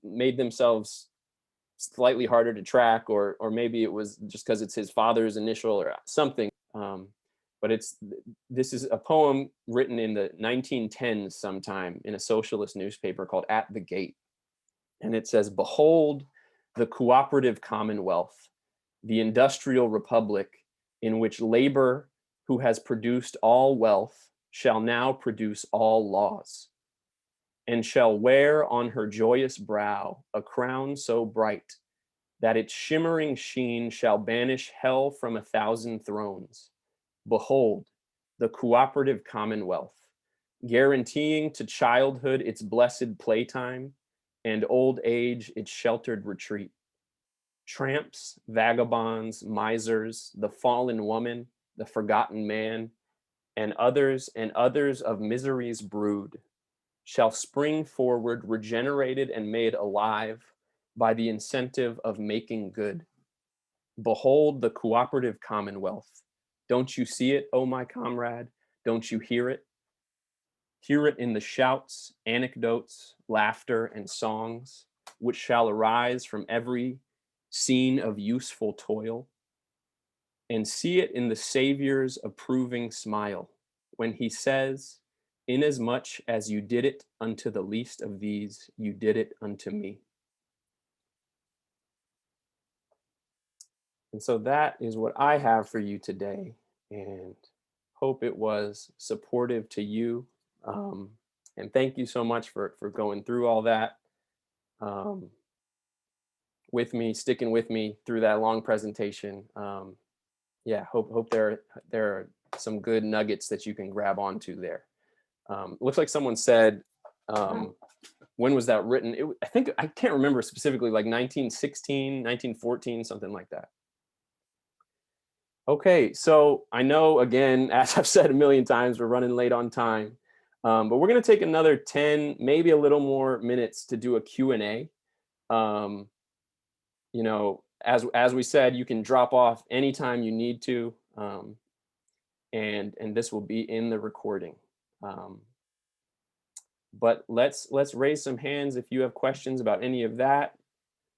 made themselves slightly harder to track, or maybe it was just because it's his father's initial or something. But this is a poem written in the 1910s sometime in a socialist newspaper called At the Gate. And it says, "Behold the cooperative commonwealth, the industrial republic, in which labor, who has produced all wealth, shall now produce all laws, and shall wear on her joyous brow a crown so bright that its shimmering sheen shall banish hell from 1,000 thrones. Behold the cooperative commonwealth, guaranteeing to childhood its blessed playtime, and old age its sheltered retreat. Tramps, vagabonds, misers, the fallen woman, the forgotten man, and others of misery's brood, shall spring forward regenerated and made alive by the incentive of making good. Behold the cooperative commonwealth. Don't you see it, oh my comrade? Don't you hear it? Hear it in the shouts, anecdotes, laughter, and songs, which shall arise from every scene of useful toil. And see it in the Savior's approving smile, when he says, inasmuch as you did it unto the least of these, you did it unto me." And so that is what I have for you today, and hope it was supportive to you. And thank you so much for going through all that with me, sticking with me through that long presentation. Yeah, hope there are some good nuggets that you can grab onto there. Looks like someone said, when was that written? I think, I can't remember specifically, like 1916, 1914, something like that. Okay, so I know, again, as I've said a million times, we're running late on time, but we're going to take another 10, maybe a little more minutes to do a Q&A. As we said, you can drop off anytime you need to, and this will be in the recording. But let's raise some hands if you have questions about any of that.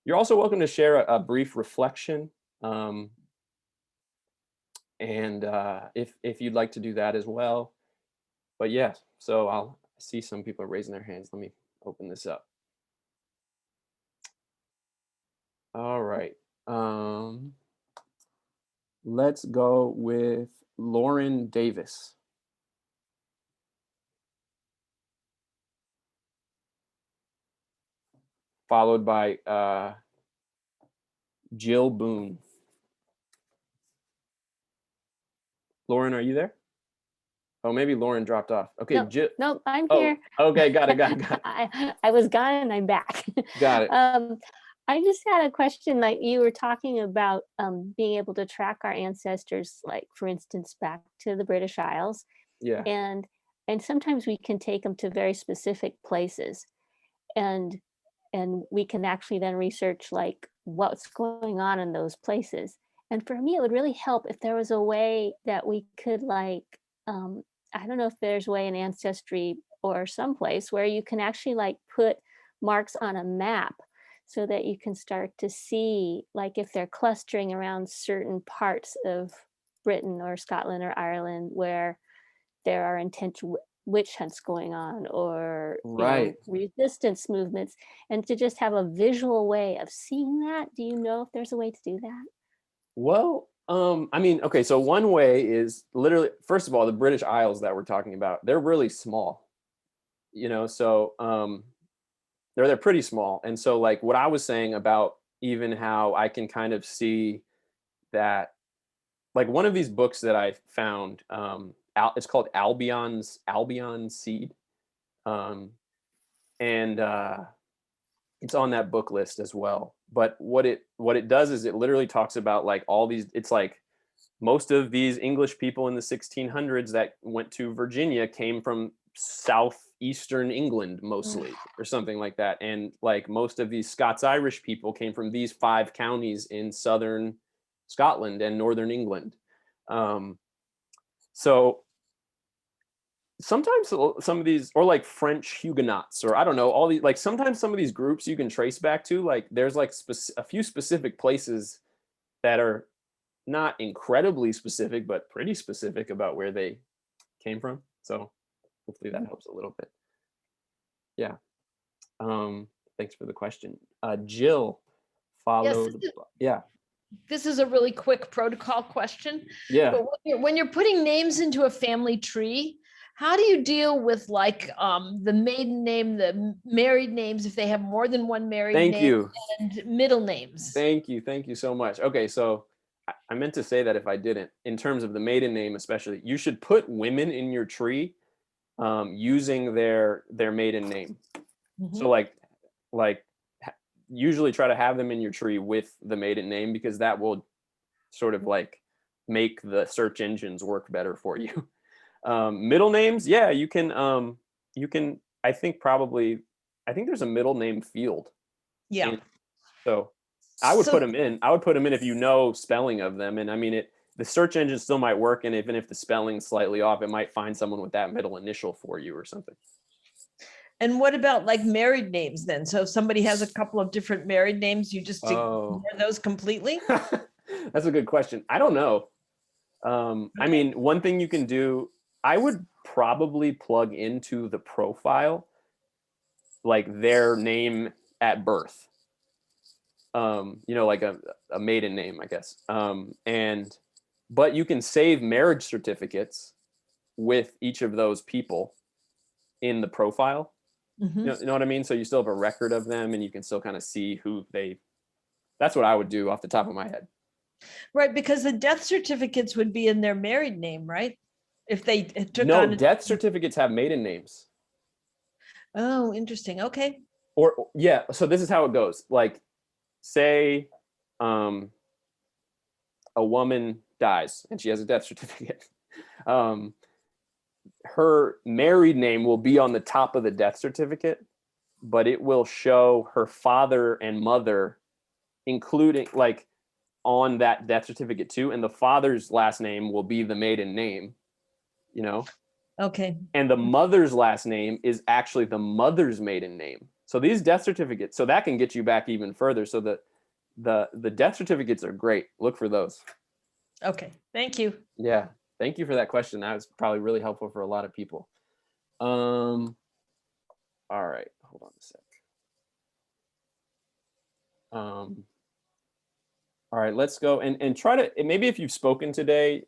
You're also welcome to share a brief reflection. And if you'd like to do that as well. But yeah, so I'll see some people are raising their hands. Let me open this up. All right. Let's go with Lauren Davis. Followed by Jill Boone. Lauren, are you there? Oh, maybe Lauren dropped off. Okay, No, Jill. no, I'm Oh, here. okay, got it. I was gone and I'm back. Got it. I just had a question. Like you were talking about being able to track our ancestors, like for instance, back to the British Isles, Yeah. and sometimes we can take them to very specific places, and we can actually then research like what's going on in those places. And for me, it would really help if there was a way that we could like, I don't know if there's a way in Ancestry or someplace where you can actually like put marks on a map so that you can start to see like if they're clustering around certain parts of Britain or Scotland or Ireland where there are intentional witch hunts going on, or Right. resistance movements, and to just have a visual way of seeing that. Do you know if there's a way to do that? Well, I mean, okay, so one way is literally, first of all, the British Isles that we're talking about, they're really small, so they're pretty small. And so like what I was saying about even how I can kind of see that, like one of these books that I found, it's called Albion Seed. And it's on that book list as well. But what it does is it literally talks about like all these, it's like most of these English people in the 1600s that went to Virginia came from southeastern England mostly, or something like that. And like most of these Scots-Irish people came from these 5 counties in southern Scotland and northern England. So sometimes some of these, or like French Huguenots, or I don't know, all these, like sometimes some of these groups you can trace back to, like there's like a few specific places that are not incredibly specific, but pretty specific about where they came from. So hopefully that helps a little bit. Yeah. Thanks for the question. Jill followed. Yeah. This is a really quick protocol question. Yeah. But when you're putting names into a family tree, how do you deal with like the maiden name, the married names, if they have more than one married name, and middle names? Thank you so much. Okay, so I meant to say that if I didn't, in terms of the maiden name especially, you should put women in your tree using their maiden name. So like usually try to have them in your tree with the maiden name, because that will sort of like make the search engines work better for you. Middle names, yeah, you can I think there's a middle name field. Yeah. So I would put them in. I would put them in if you know spelling of them. And I mean, the search engine still might work, and even if the spelling's slightly off, it might find someone with that middle initial for you or something. And what about like married names then? So if somebody has a couple of different married names, you just ignore those completely? That's a good question. I don't know. I mean, one thing you can do, I would probably plug into the profile like their name at birth. Like a maiden name, I guess. But you can save marriage certificates with each of those people in the profile. Mm-hmm. You know what I mean? So you still have a record of them, and you can still kind of see that's what I would do off the top of my head. Right, because the death certificates would be in their married name, right? If they took No, on death certificates have maiden names. Oh, interesting. Okay. Or yeah, so this is how it goes. Like, say a woman dies and she has a death certificate. Her married name will be on the top of the death certificate, but it will show her father and mother, including like on that death certificate too. And the father's last name will be the maiden name, Okay. And the mother's last name is actually the mother's maiden name. So these death certificates, so that can get you back even further. So the death certificates are great. Look for those. Okay. Thank you. Yeah. Thank you for that question. That was probably really helpful for a lot of people. All right. Hold on a sec. All right, let's go and try to, maybe if you've spoken today,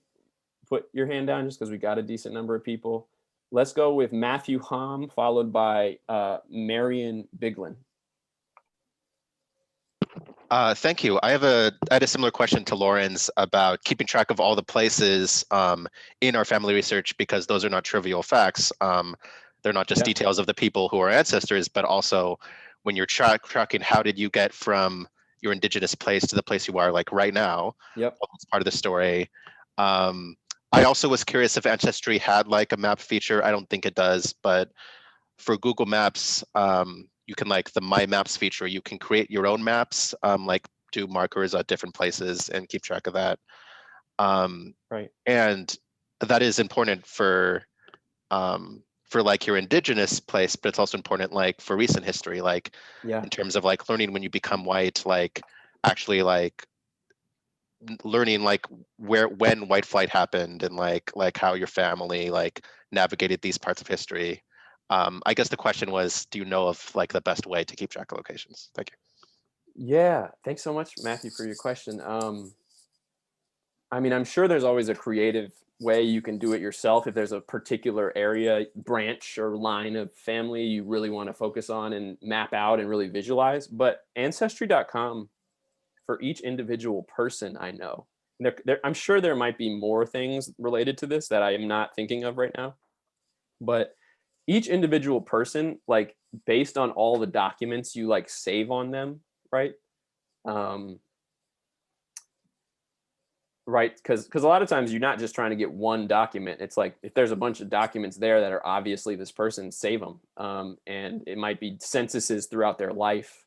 put your hand down just because we got a decent number of people. Let's go with Matthew Hom, followed by Marion Biglin. Thank you. I had a similar question to Lauren's about keeping track of all the places in our family research, because those are not trivial facts. They're not just details of the people who are ancestors, but also when you're tracking, how did you get from your indigenous place to the place you are like right now? Yep. That's part of the story. I also was curious if Ancestry had like a map feature. I don't think it does, but for Google Maps, you can like the My Maps feature, you can create your own maps, like do markers at different places and keep track of that. Right. And that is important for like your indigenous place, but it's also important like for recent history, like in terms of like learning when you become white, like actually like learning like when white flight happened and like how your family like navigated these parts of history. I guess the question was, do you know of like the best way to keep track of locations? Thank you. Yeah, thanks so much, Matthew, for your question. I mean, I'm sure there's always a creative way you can do it yourself if there's a particular area, branch, or line of family you really want to focus on and map out and really visualize. But Ancestry.com, for each individual person I know, I'm sure there might be more things related to this that I am not thinking of right now. But each individual person, like based on all the documents you like save on them, right? Right, because a lot of times you're not just trying to get one document. It's like if there's a bunch of documents there that are obviously this person, save them. And it might be censuses throughout their life,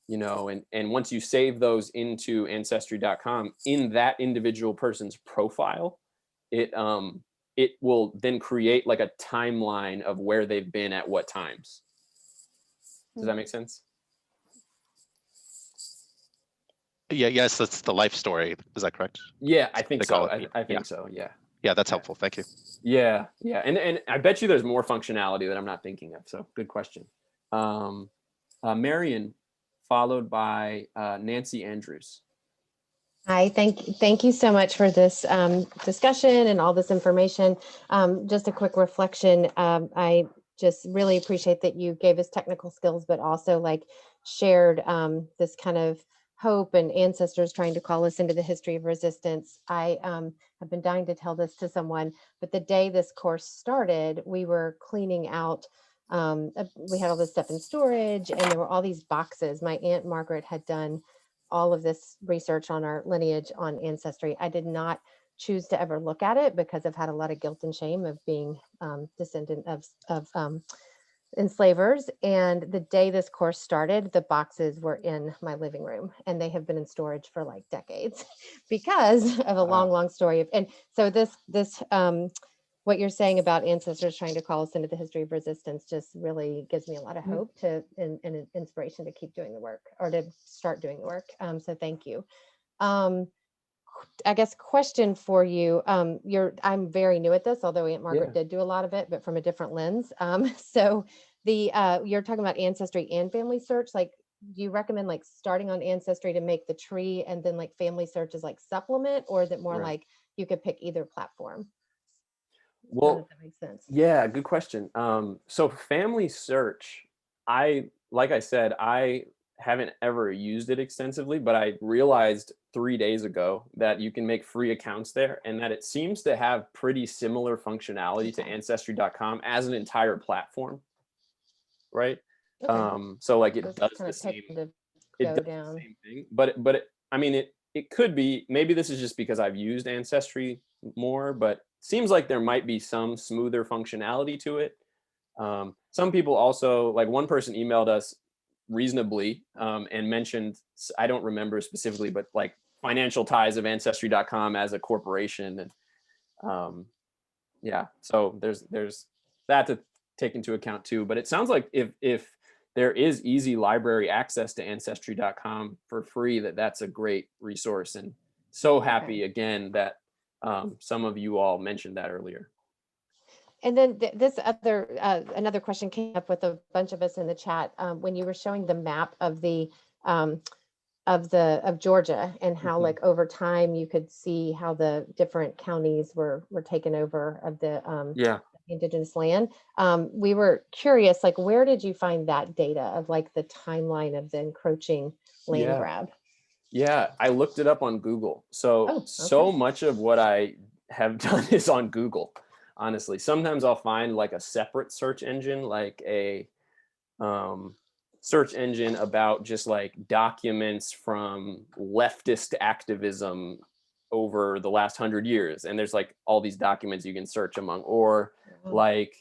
you know, and once you save those into Ancestry.com, in that individual person's profile, it will then create like a timeline of where they've been at what times. Does that make sense? Yeah, yes, that's the life story. Is that correct? Yeah, I think so. I think yeah. so. Yeah. Yeah, that's helpful. Thank you. Yeah, yeah, and I bet you there's more functionality that I'm not thinking of. So good question. Marion, followed by Nancy Andrews. Hi, thank you so much for this discussion and all this information. Just a quick reflection. I just really appreciate that you gave us technical skills, but also like shared this kind of hope and ancestors trying to call us into the history of resistance. I have been dying to tell this to someone, but the day this course started, we were cleaning out. We had all this stuff in storage, and there were all these boxes. My Aunt Margaret had done all of this research on our lineage on Ancestry. I did not choose to ever look at it because I've had a lot of guilt and shame of being descendant of enslavers. And the day this course started, the boxes were in my living room, and they have been in storage for like decades because of a long story of. And so this what you're saying about ancestors trying to call us into the history of resistance just really gives me a lot of hope and an inspiration to keep doing the work, or to start doing the work. So thank you. I guess question for you. I'm very new at this, although Aunt Margaret did do a lot of it, but from a different lens. So you're talking about Ancestry and Family Search. Like, do you recommend like starting on Ancestry to make the tree, and then like Family Search is like supplement, or is it more like you could pick either platform? Well, that makes sense. Yeah, good question. So Family Search, like I said, I haven't ever used it extensively, but I realized 3 days ago that you can make free accounts there, and that it seems to have pretty similar functionality to Ancestry.com as an entire platform, right? Okay. So like it This does kind the of same, to it go does down. the same thing, but I mean it could be, maybe this is just because I've used Ancestry more, but seems like there might be some smoother functionality to it. Some people also, like one person emailed us reasonably and mentioned, I don't remember specifically, but like financial ties of Ancestry.com as a corporation. And yeah, so there's that to take into account too. But it sounds like if there is easy library access to Ancestry.com for free, that's a great resource. And so happy again that some of you all mentioned that earlier. And then this other another question came up with a bunch of us in the chat when you were showing the map of Georgia, and how like over time you could see how the different counties were taken over of the indigenous land. We were curious, like, where did you find that data of like the timeline of the encroaching land grab? Yeah, I looked it up on Google. So, so much of what I have done is on Google, honestly. Sometimes I'll find like a separate search engine, like a search engine about just like documents from leftist activism over the last 100 years. And there's like all these documents you can search among, or like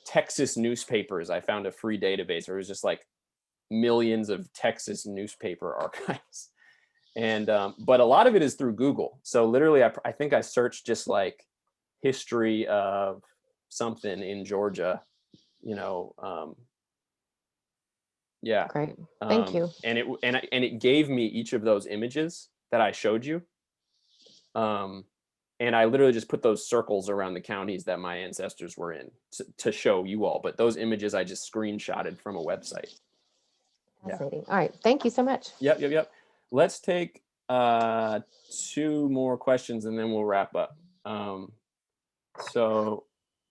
Texas newspapers. I found a free database where it was just like millions of Texas newspaper archives. And but a lot of it is through Google. So literally, I think I searched just like history of something in Georgia, you know. Yeah. Great. Thank you. And it gave me each of those images that I showed you. And I literally just put those circles around the counties that my ancestors were in to show you all. But those images I just screenshotted from a website. Fascinating. All right. Thank you so much. Yep. Let's take 2 more questions and then we'll wrap up. So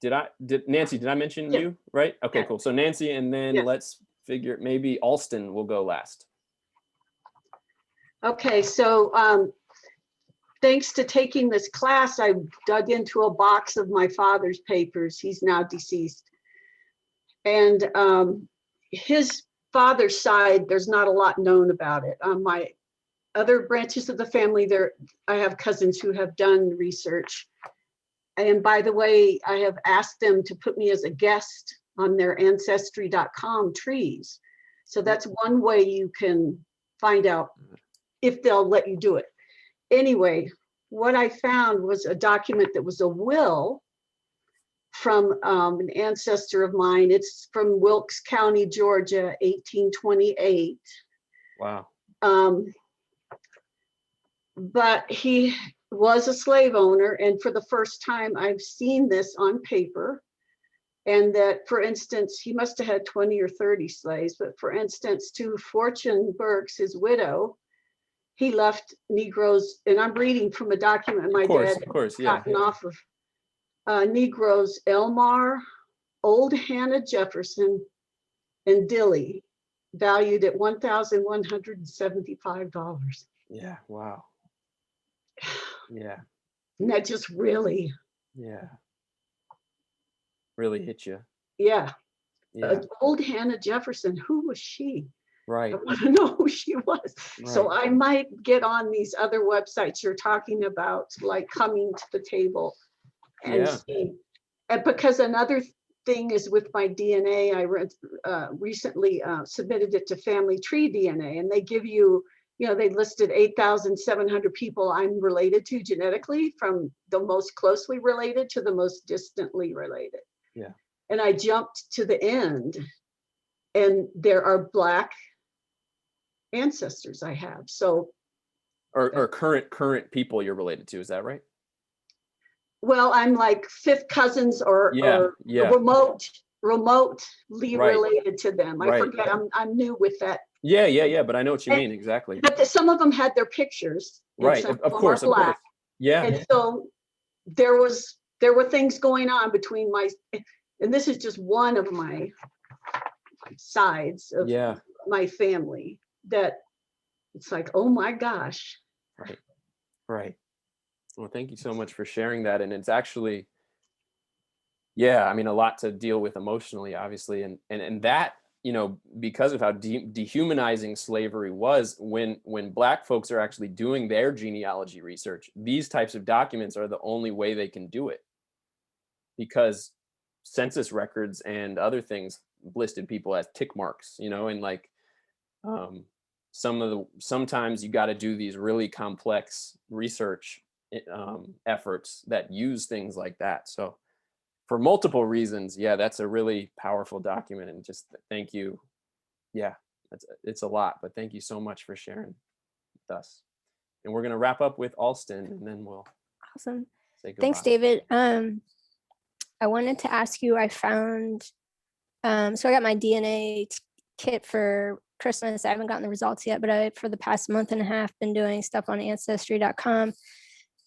Nancy, did I mention you? Right? Okay, cool. So Nancy, and then let's figure, maybe Alston will go last. Okay, so thanks to taking this class, I dug into a box of my father's papers. He's now deceased. And his father's side, there's not a lot known about it. On my other branches of the family, I have cousins who have done research. And by the way, I have asked them to put me as a guest on their ancestry.com trees. So that's one way you can find out if they'll let you do it. Anyway, what I found was a document that was a will from an ancestor of mine. It's from Wilkes County, Georgia, 1828. Wow. But he was a slave owner, and for the first time I've seen this on paper. And that, for instance, he must have had 20 or 30 slaves, but for instance, to Fortune Burks, his widow, he left Negroes, and I'm reading from a document my dad had gotten off of, Negroes Elmar, Old Hannah Jefferson, and Dilly, valued at $1,175. Yeah, wow. Yeah. And that just really, really hit you. Yeah. Old Hannah Jefferson, who was she? Right. I want to know who she was. Right. So I might get on these other websites you're talking about, like Coming to the Table, and see. And because another thing is with my DNA, I recently submitted it to Family Tree DNA, and they give you, they listed 8,700 people I'm related to genetically, from the most closely related to the most distantly related. Yeah. And I jumped to the end, and there are Black ancestors I have. So, or current people you're related to, is that right? Well, I'm like fifth cousins or remotely related to them. I forget. I'm new with that. Yeah. But I know what you mean exactly. But some of them had their pictures. Right. Of course. Yeah. And so there were things going on between and this is just one of my sides of my family, that it's like, oh my gosh. Right. Well, thank you so much for sharing that. And it's actually, I mean, a lot to deal with emotionally, obviously. And that, because of how dehumanizing slavery was, when Black folks are actually doing their genealogy research, these types of documents are the only way they can do it, because census records and other things listed people as tick marks, and like sometimes you got to do these really complex research efforts that use things like that. So for multiple reasons, that's a really powerful document, and just thank you. It's a lot, but thank you so much for sharing with us. And we're going to wrap up with Alston, and then we'll Awesome. say goodbye. Thanks, David. I wanted to ask you, I found, so I got my DNA kit for Christmas. I haven't gotten the results yet, but for the past month and a half, been doing stuff on ancestry.com.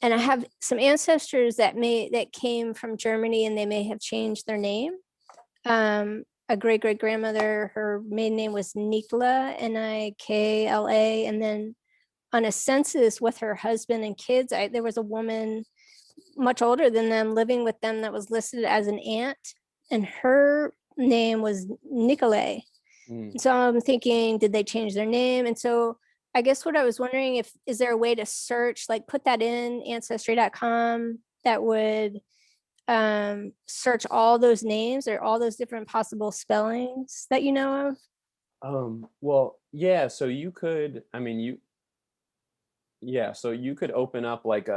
And I have some ancestors that came from Germany, and they may have changed their name. A great-great-grandmother, her maiden name was Nikla, Nikla, and then on a census with her husband and kids. There was a woman much older than them living with them that was listed as an aunt, and her name was Nicolay. So I'm thinking, did they change their name? And so I guess what I was wondering, is there a way to search, like put that in ancestry.com that would search all those names or all those different possible spellings that you know of? Well, yeah, so you could, I mean, so you could open up like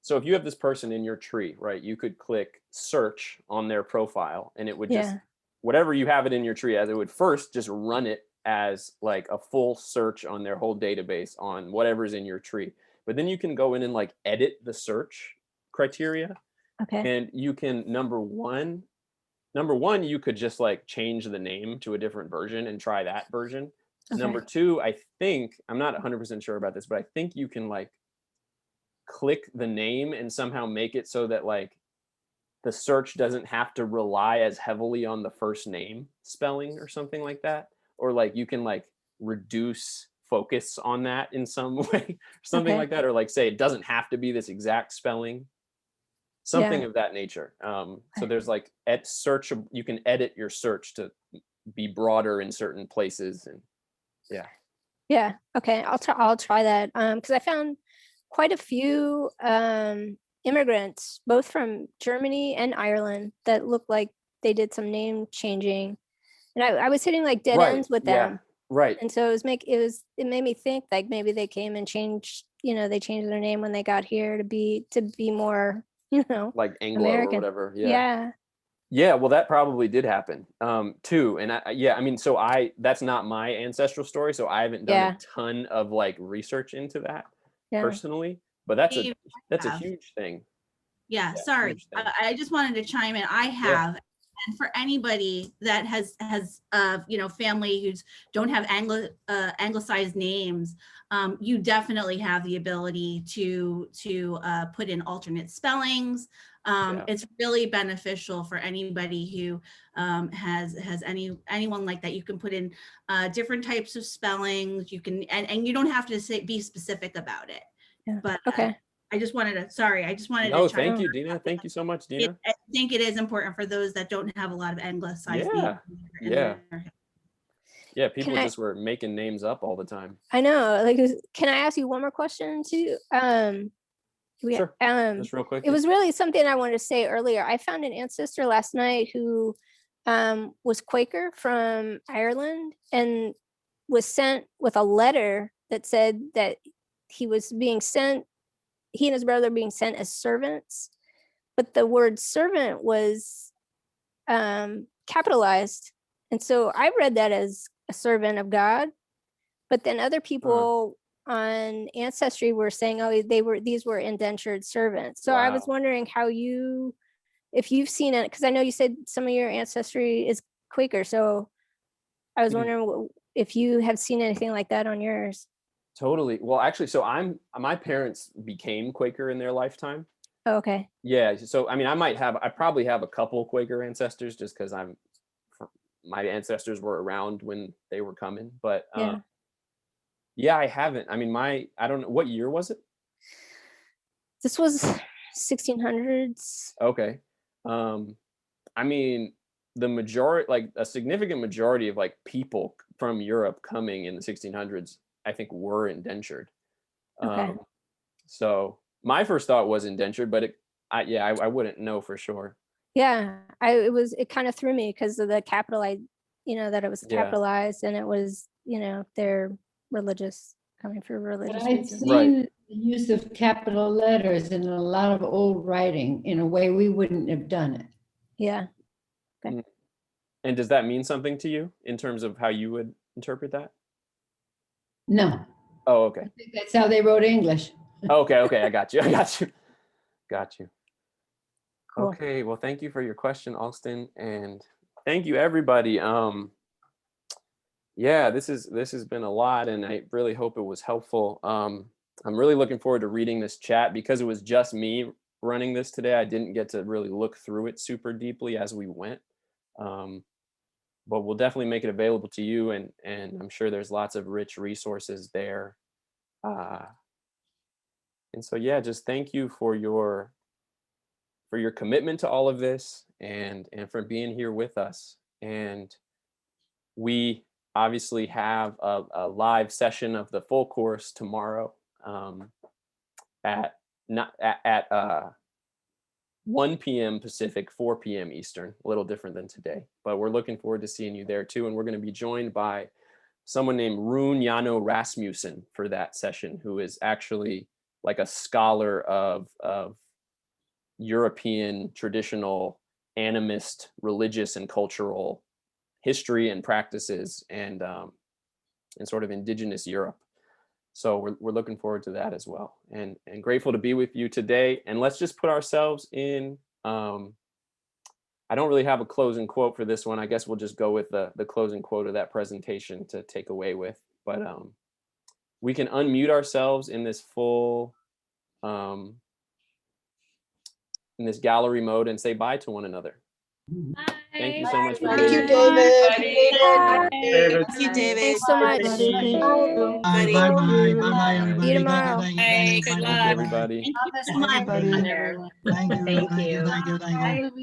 so if you have this person in your tree, right, you could click search on their profile and it would just, whatever you have it in your tree as, it would first just run it as like a full search on their whole database on whatever's in your tree. But then you can go in and like edit the search criteria. Okay. And you can, number one, you could just like change the name to a different version and try that version. Okay. Number two, I think, I'm not 100% sure about this, but I think you can like click the name and somehow make it so that like the search doesn't have to rely as heavily on the first name spelling or something like that. Or like you can like reduce focus on that in some way, something like that. Or like say it doesn't have to be this exact spelling, something of that nature. So there's like search, you can edit your search to be broader in certain places. And yeah, okay, I'll try that, because I found quite a few immigrants, both from Germany and Ireland, that looked like they did some name changing, and I was hitting like dead ends with them. Right. And so it made me think like maybe they came and changed, they changed their name when they got here to be more, like Anglo American. or whatever. Yeah. Well, that probably did happen too. And I mean, so that's not my ancestral story, so I haven't done a ton of like research into that personally, but that's a huge thing. Yeah, sorry. I just wanted to chime in. I have, and for anybody that has family who don't have anglicized names, you definitely have the ability to put in alternate spellings. It's really beneficial for anybody who has anyone like that. You can put in different types of spellings. You can, and you don't have to be specific about it. But I just wanted to. No, thank you, Dina. Thank you so much, Dina. I think it is important for those that don't have a lot of anglicized names. Yeah, people just were making names up all the time. I know. Like, can I ask you one more question too? Sure. Just real quick. It was really something I wanted to say earlier. I found an ancestor last night who was Quaker from Ireland and was sent with a letter that said that he and his brother being sent as servants, but the word servant was capitalized. And so I read that as a servant of God, but then other people on Ancestry were saying, oh, these were indentured servants. So I was wondering if you've seen it, because I know you said some of your ancestry is Quaker. So I was wondering if you have seen anything like that on yours. Totally. Well, actually, so my parents became Quaker in their lifetime. Oh, okay. Yeah. So, I mean, I probably have a couple Quaker ancestors just because my ancestors were around when they were coming, but I haven't. I mean, I don't know, what year was it? This was 1600s. Okay. I mean, the majority, like a significant majority of like people from Europe coming in the 1600s, I think were indentured. So my first thought was indentured, but I wouldn't know for sure. Yeah, it kind of threw me because of the capital, that it was capitalized and it was, they're religious, coming for religious reasons. I've seen the use of capital letters in a lot of old writing in a way we wouldn't have done it. Yeah. Okay. And does that mean something to you in terms of how you would interpret that? No. Oh, okay. I think that's how they wrote English. Okay. I got you. Got you. Cool. Okay. Well, thank you for your question, Alston, and thank you, everybody. This has been a lot, and I really hope it was helpful. I'm really looking forward to reading this chat because it was just me running this today. I didn't get to really look through it super deeply as we went. but we'll definitely make it available to you, and I'm sure there's lots of rich resources there. And so, yeah, just thank you for your commitment to all of this, and for being here with us. And we obviously have a live session of the full course tomorrow at 1 p.m. Pacific, 4 p.m. Eastern, a little different than today, but we're looking forward to seeing you there too. And we're going to be joined by someone named Rune Jano Rasmussen for that session, who is actually like a scholar of European traditional animist religious and cultural history and practices, and sort of indigenous Europe. So we're looking forward to that as well, and grateful to be with you today. And let's just put ourselves in, I don't really have a closing quote for this one. I guess we'll just go with the closing quote of that presentation to take away with. But we can unmute ourselves in this full, in this gallery mode, and say bye to one another. Bye. Thank you so much for being here. David. David. Thank you, David. Thanks so much. Thank you. Buddy. Bye bye. Bye bye, See everybody. you tomorrow. Hey, good Thank you, luck. everybody. Everybody. Thank you. Thank you. Thank you. Thank you.